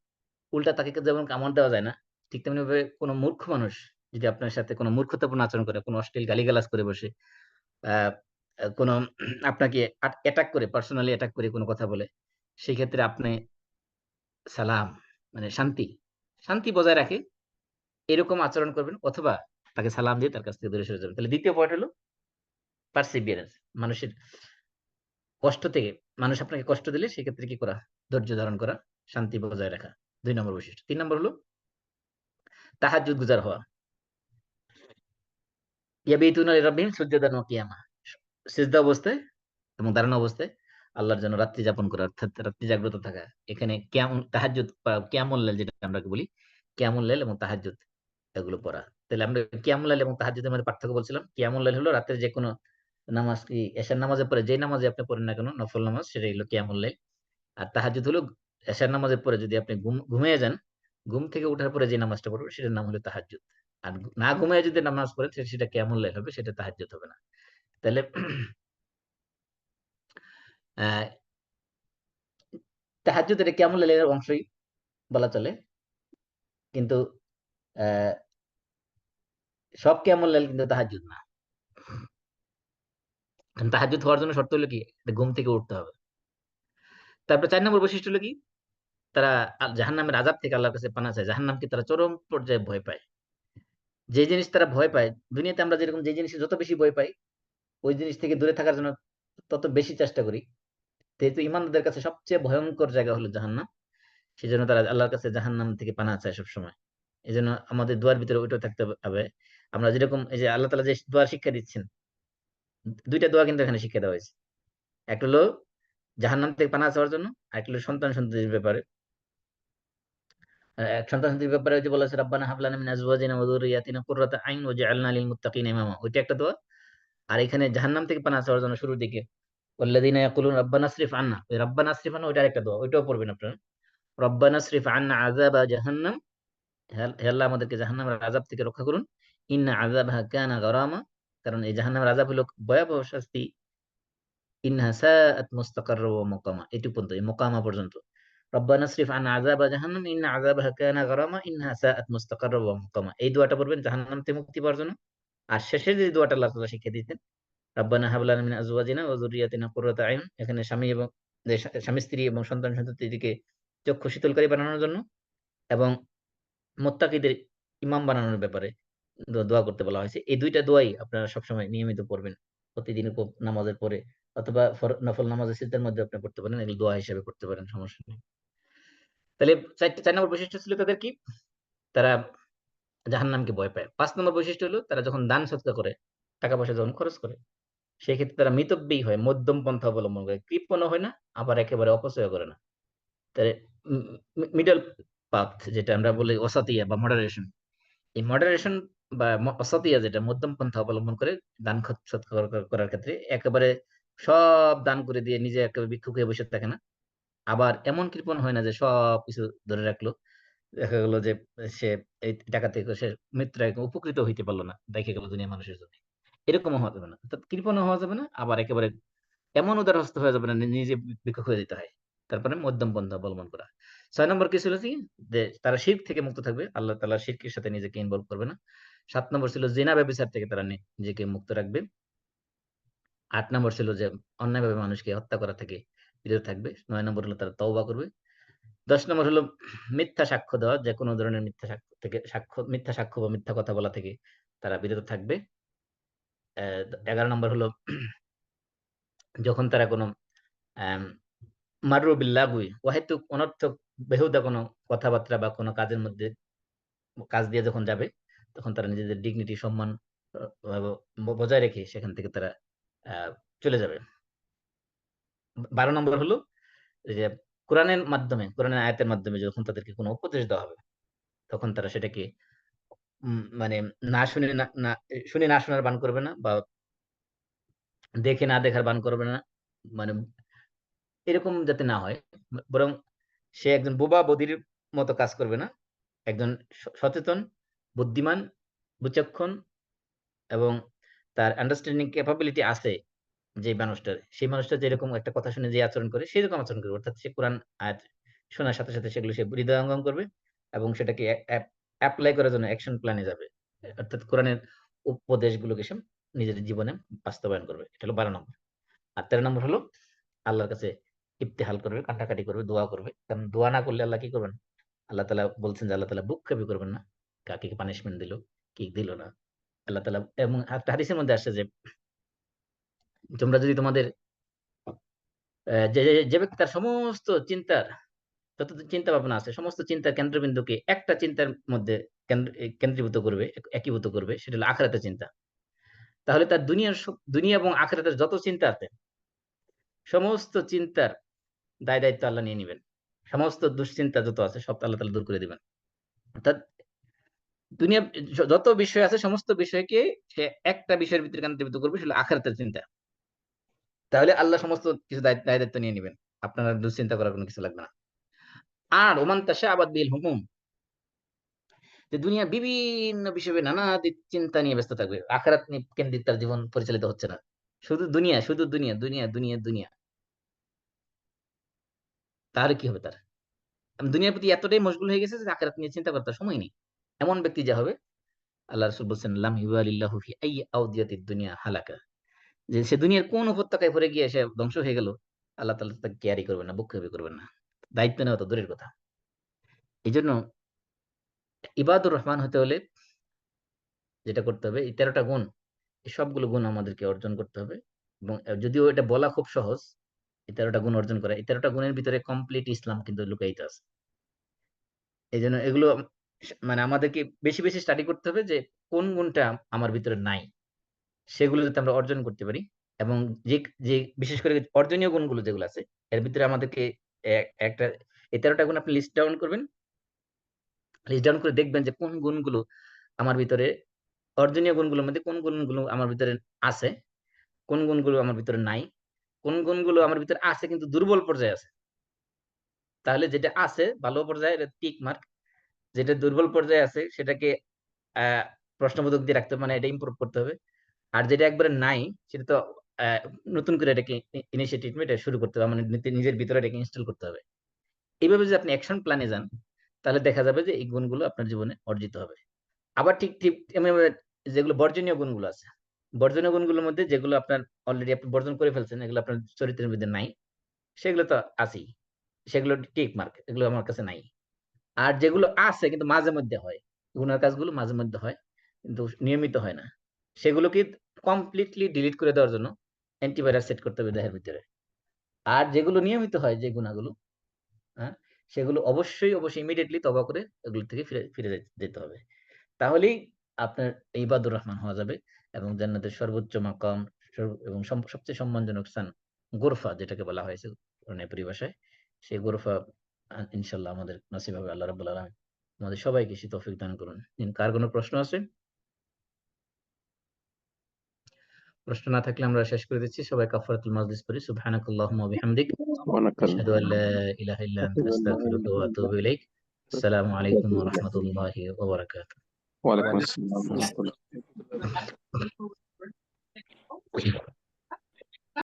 উল্টা তাকে যেমন কামড় দেওয়া যায় না, ঠিক তেমনি ভাবে কোনো মূর্খ মানুষ যদি আপনার সাথে কোনো মূর্খতাপূর্ণ আচরণ করে, কোনো অশ্লীল গালিগালাজ করে বসে, আ কোনো আপনাকে অ্যাটাক করে, পার্সোনালি অ্যাটাক করে কোনো কথা বলে, সেক্ষেত্রে আপনি সালাম মানে শান্তি বজায় রাখে এরকম আচরণ করবেন, অথবা তাকে সালাম দিয়ে তার কাছ থেকে দূরে সরে যাবেন। তাহলে ২য় পয়েন্ট হলো পারসিভিয়ারেন্স। মানুষের কষ্ট থেকে, মানুষ আপনাকে কষ্ট দিলে সেক্ষেত্রে কি করা? ধৈর্য ধারণ করা, শান্তি বজায় রাখা। ২ নম্বর বৈশিষ্ট্য। ৩ নম্বর হলো তাহাজ্জুদ গুজার হওয়া। ইয়াবিতুনা লিরাব্বিহিম সুজদান ওয়া কিয়ামা। সিজদা অবস্থায় এবং দাঁড়ানো অবস্থায় আল্লাহর জন্য রাত্রি যাপন করা, অর্থাৎ রাত্রি জাগ্রত থাকা। এখানে তাহাজ্জুদ বা কিয়ামুল লাইল যেটা আমরা বলি, কিয়ামুল লাইল এবং তাহাজ্জুদ এগুলো পড়া। তাহলে আমরা কিয়ামুল লাইল এবং তাহাজ্জুদের মধ্যে পার্থক্য বলছিলাম। কিয়ামুল লাইল হলো রাতের যেকোনো নামাজ, কি এশার নামাজের পরে যেই নামাজে আপনি পড়েন না কেন, নফল নামাজ, সেটাই হলো কিয়ামুল লাইল। আর তাহাজ্জুদ হলো এশার নামাজের পরে যদি আপনি ঘুমিয়ে যান, ঘুম থেকে উঠার পরে যে নামাজটা পড়বেন সেটার নাম হলো তাহাজ্জুদ। আর না ঘুমিয়ে যদি নামাজ পড়েন সেটা কিয়ামুল লাইল হবে, সেটা তাহাজ্জুদ হবে না। তাহলে আহ তাহাজ্জুদ এটা কিয়ামুল লাইলের অংশই বলা চলে। কিন্তু আহ সব কিয়ামুল লাইল কিন্তু তাহাজ্জুদ না। কারণ তাহাজ্জুদ হওয়ার জন্য শর্ত হলো কি? ঘুম থেকে উঠতে হবে। তারপর ৪ নম্বর বৈশিষ্ট্য হলো কি? তারা জাহান্নামের আযাব থেকে আল্লাহর কাছে পানাহ চায়। জাহান্নামকে তারা চরম পর্যায়ে ভয় পায়। যে জিনিস তারা ভয় পায়, দুনিয়াতে আমরা যেরকম যে জিনিসে যত বেশি ভয় পাই, ওই জিনিস থেকে দূরে থাকার জন্য তত বেশি চেষ্টা করি। যেহেতু ঈমানদারদের কাছে সবচেয়ে ভয়ংকর জায়গা হলো জাহান্নাম, সেজন্য তারা আল্লাহর কাছে জাহান্নাম থেকে পানাহ চায় সবসময়। এজন্য আমাদের দোয়ার ভিতরে ওইটাও থাকতে হবে। আমরা যেরকম এই যে আল্লাহ তাআলা যে দোয়া শিক্ষা দিচ্ছেন, ২ টা দোয়া কিন্তু এখানে শিক্ষা দেওয়া হয়েছে। একটা হলো জাহান্নাম থেকে পানাহ চাওয়ার জন্য, আরেকটা হলো সন্তান-সন্ততির ব্যাপারে। সন্তান-সন্ততির ব্যাপারে ওই যে বলা হয়েছে, রাব্বানা হাব লানা মিন আজওয়াজিনা ওয়া যুররিয়্যাতিনা কুররাতা আইন ওয়াজআলনা লিল মুত্তাকিনা ইমামা। ওইটা একটা দোয়া। আর এখানে জাহান্নাম থেকে পানাহ চাওয়ার জন্য শুরুর দিকে ওয়াল্লাযিনা ইয়াকুলুনা রাব্বানা আসরিফ আন্না। ওই রাব্বানা আসরিফ আন্না ওইটা আরেকটা দোয়া। ওইটাও পড়বেন আপনারা। রব্বানা আসরিফ আন্না আযাবা জাহান্নাম। হে আল্লাহ, আমাদেরকে জাহান্নামের আযাব থেকে রক্ষা করুন। ইন্না আযাবাহা কানা গারামা। কারণ এই জাহান্নামের আযাব হলো ভয়াবহ শাস্তি। ইন্নাহা সাআত মুস্তাকাররা ওয়া মুকামা। এটুক পর্যন্ত, এই মুকামা পর্যন্ত। রব্বানা আসরিফ আন্না আযাবা জাহান্নাম ইন্না আযাবাহা কানা গারামা ইন্নাহা সাআত মুস্তাকাররা ওয়া মুকামা। এই দোয়াটা পড়বেন জাহান্নাম থেকে মুক্তি পাওয়ার জন্য। আর শেষে যে দোয়াটা আল্লাহ তাআলা শিখিয়ে দিয়েছেন, রাব্বানা হাব লানা মিন আজওয়াজিনা ওয়া যুররিয়াতিনা কুররাতা আয়ুন। এখানে স্বামী এবং স্বামী-স্ত্রী এবং সন্তান-সন্ততিকে চক্ষু শীতলকারী বানানোর জন্য এবং মুত্তাকিদের ইমাম বানানোর ব্যাপারে দোয়া করতে বলা হয়েছে। এই ২ টা দোয়াই আপনারা সবসময় নিয়মিত পড়বেন। প্রতিদিন নামাজের পরে, অথবা নফল নামাজের সিজদার মধ্যে আপনি পড়তে পারেন। এগুলো দোয়া হিসেবে পড়তে পারেন, সমস্যা নেই। তাহলে ৪ নম্বর বৈশিষ্ট্য ছিল তাদের কি? তারা জাহান্নামকে ভয় পায়। ৫ নম্বর বৈশিষ্ট্য হলো তারা যখন দান সদকা করে, টাকা-পয়সা যখন খরচ করে, সেক্ষেত্রে তারা মিতব্যয়ী হয়, মধ্যম পন্থা অবলম্বন করে। কৃপণও হয় না, আবার একেবারে অপচয়ও করে না। তাই মিডল পাথ যেটা আমরা বলি ওসাতিয়া বা মডারেশন। এই মডারেশন বা ওসাতিয়া যেটা মধ্যম পন্থা অবলম্বন করে দান সৎকার করার ক্ষেত্রে একেবারে সব দান করে দিয়ে নিজে একেবারে ভিক্ষুক হয়ে বসে থাকে না। আবার এমন কৃপণ হয় না যে সবকিছু ধরে রাখলো। দেখা গেল যে সে এই টাকা থেকে সে মৃত্যুর আগে উপকৃত হইতে পারল না। দেখে গেল দুনিয়ার মানুষের জন্য। এরকমও হওয়া যাবে না। অর্থাৎ কৃপণও হওয়া যাবে না, আবার একেবারে এমন উদারহস্ত হয়ে যাবে না, নিজে ভিক্ষুক হয়ে যেতে হয়। তারপরে মধ্যম পন্থা অবলম্বন করা। ৬ নম্বর কি ছিল কি? যে তারা শিরক থেকে মুক্ত থাকবে। আল্লাহ তাআলার শিরকের সাথে নিজেকে ইনভলভ করবে না। ৭ নম্বর ছিল জিনা ব্যভিচার থেকে তারা নিজেকে মুক্ত রাখবে। ৮ নম্বর ছিল যে অন্যায়ভাবে মানুষকে হত্যা করা থেকে বিরত থাকবে। ৯ নম্বর হলো তারা তওবা করবে। ১০ নম্বর হলো মিথ্যা সাক্ষ্য দেওয়া। যেকোনো ধরনের মিথ্যা সাক্ষ্য বা মিথ্যা কথা বলা থেকে তারা বিরত থাকবে। ১১ নম্বর হলো যখন তারা কোনো আম মাররু বিল লাগwi, অহেতুক অনর্থক বেহুদা কোনো কথাবার্তা বা কোনো কাজের মধ্যে কাজ দিয়ে যখন যাবে, তখন তারা নিজেদের ডিগনিটি, সম্মান বজায় রেখে সেখান থেকে তারা আ চলে যাবে। ১২ নম্বর হলো যে কোরআনের আয়াতের মাধ্যমে যখন তাদেরকে কোনো উপদেশ দেওয়া হবে, তখন তারা সেটাকে মানে না শুনে না না শুনে না শোনার ভান করবে না, বা দেখে না দেখার ভান করবে না। মানে এরকম যাতে না হয়। বরং সে একজন বোবা বধির মতো কাজ করবে না। একজন সচেতন, বুদ্ধিমান, বিচক্ষণ এবং তার আন্ডারস্ট্যান্ডিং ক্যাপাবিলিটি আছে যে মানুষটার, সেই মানুষটা যেরকম একটা কথা শুনে যে আচরণ করে, সেরকম আচরণ করবে। অর্থাৎ সে কোরআন আয়াত শোনার সাথে, সাথে সেগুলো সে হৃদয়ঙ্গম করবে এবং সেটাকে এপ্লাই করার জন্য অ্যাকশন প্ল্যান এ যাবে। অর্থাৎ কোরআনের উপদেশগুলোকে সে নিজের জীবনে বাস্তবায়ন করবে। এটা হলো 12 নম্বর। আর 13 নম্বর হলো আল্লাহর কাছে ইবতিহাল করবে, কান্নাকাটি করবে, দোয়া করবে। কারণ দোয়া না করলে আল্লাহ কি করবেন? আল্লাহ তাআলা বলছেন যে আল্লাহ তাআলা বুককাপি করবেন না। কাকে কি পানিশমেন্ট দিল, কি দিল না। আল্লাহ তাআলা এবং একটা হাদিসের মধ্যে আসছে যে তোমরা যদি তোমাদের যে ব্যক্তি তার সমস্ত চিন্তার যত চিন্তা ভাবনা আছে সমস্ত চিন্তার কেন্দ্রবিন্দুকে একটা চিন্তার মধ্যে কেন্দ্রীভূত করবে, একীভূত করবে, সেটা হলো আখিরাতের চিন্তা। তাহলে তার দুনিয়া এবং আখিরাতের যত চিন্তা আছে সমস্ত চিন্তার দায় দায়িত্ব আল্লাহ নিয়ে নিবেন। সমস্ত দুশ্চিন্তা যত আছে সব আল্লাহ তাআলা দূর করে দিবেন। অর্থাৎ দুনিয়া যত বিষয় আছে সমস্ত বিষয়কে সে একটা বিষয়ের ভিতরে কেন্দ্রীভূত করবে, সেটা হলো আখিরাতের চিন্তা। তাহলে আল্লাহ সমস্ত কিছু দায় দায়িত্ব নিয়ে নিবেন। আপনার আর দুশ্চিন্তা করার কোনো কিছু লাগবে না। আর ওমান তাশাআবাত বিল হুমুম, যে দুনিয়া বিভিন্ন বিষয়ে নানা দিক চিন্তা নিয়ে ব্যস্ত থাকবে, আখিরাত নিয়ে কেন্দ্রিক তার জীবন পরিচালিত হচ্ছে না। শুধু দুনিয়া, শুধু দুনিয়া, দুনিয়া, দুনিয়া, দুনিয়া। তাহলে কি হবে তার? দুনিয়ার প্রতি এতটাই মশগুল হয়ে গেছে যে আখিরাত নিয়ে চিন্তা করতে সময় নেই। এমন ব্যক্তি যা হবে, আল্লাহ রাসূল বলছেন লাম ইউবালিল্লাহু ফি আইয়ি আওদিয়াতিদ দুনিয়া হালাকা, যে সে দুনিয়ার কোন উপত্যকায় পড়ে গিয়ে সে ধ্বংস হয়ে গেল, আল্লাহ তাআলা তাকে কেয়ারই করবেন না, ভ্রুক্ষেপই করবেন না। দায়িত্ব নেওয়া তো দূরের কথা। এজন্য ইবাদুর রহমান হতে হলে যেটা করতে হবে, এই 13টা গুণ, এই সবগুলো গুণ আমাদেরকে অর্জন করতে হবে। এবং যদিও এটা বলা খুব সহজ, এই 13টা গুণ অর্জন করা, এই 13টা গুণের ভিতরে কমপ্লিট ইসলাম কিন্তু লুকায়িত আছে। এই জন্য এগুলো মানে আমাদেরকে বেশি বেশি স্টাডি করতে হবে যে কোন গুণটা আমার ভিতরে নাই, সেগুলো যাতে আমরা অর্জন করতে পারি। এবং যে যে বিশেষ করে অর্জনীয় গুণগুলো যেগুলো আছে এর ভিতরে আমাদেরকে একটা এই 13টা গুণ আপনি লিস্ট ডাউন করবেন। লিস্ট ডাউন করে দেখবেন যে কোন গুণগুলো আমার ভিতরে, অর্জনীয় গুণগুলোর মধ্যে কোন গুণগুলো আমার ভিতরে আছে, কোন গুণগুলো আমার ভিতরে নাই, কোন গুণগুলো আমার ভিতরে আছে কিন্তু দুর্বল পর্যায়ে আছে। তাহলে যেটা আছে ভালো পর্যায়ে এটা টিক মার্ক, যেটা দুর্বল পর্যায়ে আছে সেটাকে আহ প্রশ্নবোধক দিয়ে রাখতে হবে, মানে এটা ইমপ্রুভ করতে হবে। আর যেটা একবারে নাই সেটা তো আহ, নতুন করে এটাকে ইনিশিয়েটিভ এটা শুরু করতে হবে, মানে নিজের ভিতরে এটাকে ইনস্টল করতে হবে। এইভাবে যদি আপনি অ্যাকশন প্ল্যানে যান তাহলে দেখা যাবে যে এই গুণগুলো আপনার জীবনে অর্জিত হবে। আবার ঠিক ঠিক এমনি যেগুলো বর্জনীয় গুণগুলো আছে, বর্জনীয় গুণগুলোর মধ্যে যেগুলো আপনার অলরেডি আপনি বর্জন করে ফেলছেন, এগুলো আপনার চরিত্রের মধ্যে নাই, সেগুলো তো আছেই, সেগুলো টিক মার্ক, এগুলো আমার কাছে নাই। আর যেগুলো আছে কিন্তু মাঝে মধ্যে হয়, গুনার কাজগুলো মাঝে মধ্যে হয় কিন্তু নিয়মিত হয় না, সেগুলোকে কমপ্লিটলি ডিলিট করে দেওয়ার জন্য অ্যান্টিভাইরাস সেট করতে হবে দেহের ভিতরে। আর যেগুলো নিয়মিত হয়, যে গুণাগুলো, হ্যাঁ, সেগুলো অবশ্যই অবশ্যই ইমিডিয়েটলি তওবা করে এগুলো থেকে ফিরে ফিরে যেতে হবে। তাহলেই আপনার ইবাদুর রহমান হওয়া যাবে এবং জান্নাতের সর্বোচ্চ মাকাম এবং সবচেয়ে সম্মানজনক স্থান গোরফা যেটাকে বলা হয়েছে কোরআনের পরিভাষায়, সেই গোরফা ইনশাল্লাহ আমাদের নসিব হবে। আল্লাহ রাব্বুল আলামিন আমাদের সবাইকে সে তৌফিক দান করুন। কার কোনো প্রশ্ন আছে? প্রশ্ন না থাকলে আমরা শেষ করে দিচ্ছি। সবাই কাফারাতুল মাজলিস পড়ি। সুবহানাকাল্লাহুম্মা ওয়া বিহামদিক سبحانك আশহাদু আল লা ইলাহা ইল্লা আনতা আস্তাগফিরুকা ওয়া আতুবু ইলাইক। আসসালামু আলাইকুম ওয়া রাহমাতুল্লাহি ওয়া বারাকাতুহু। وعليكم السلام ورحمة الله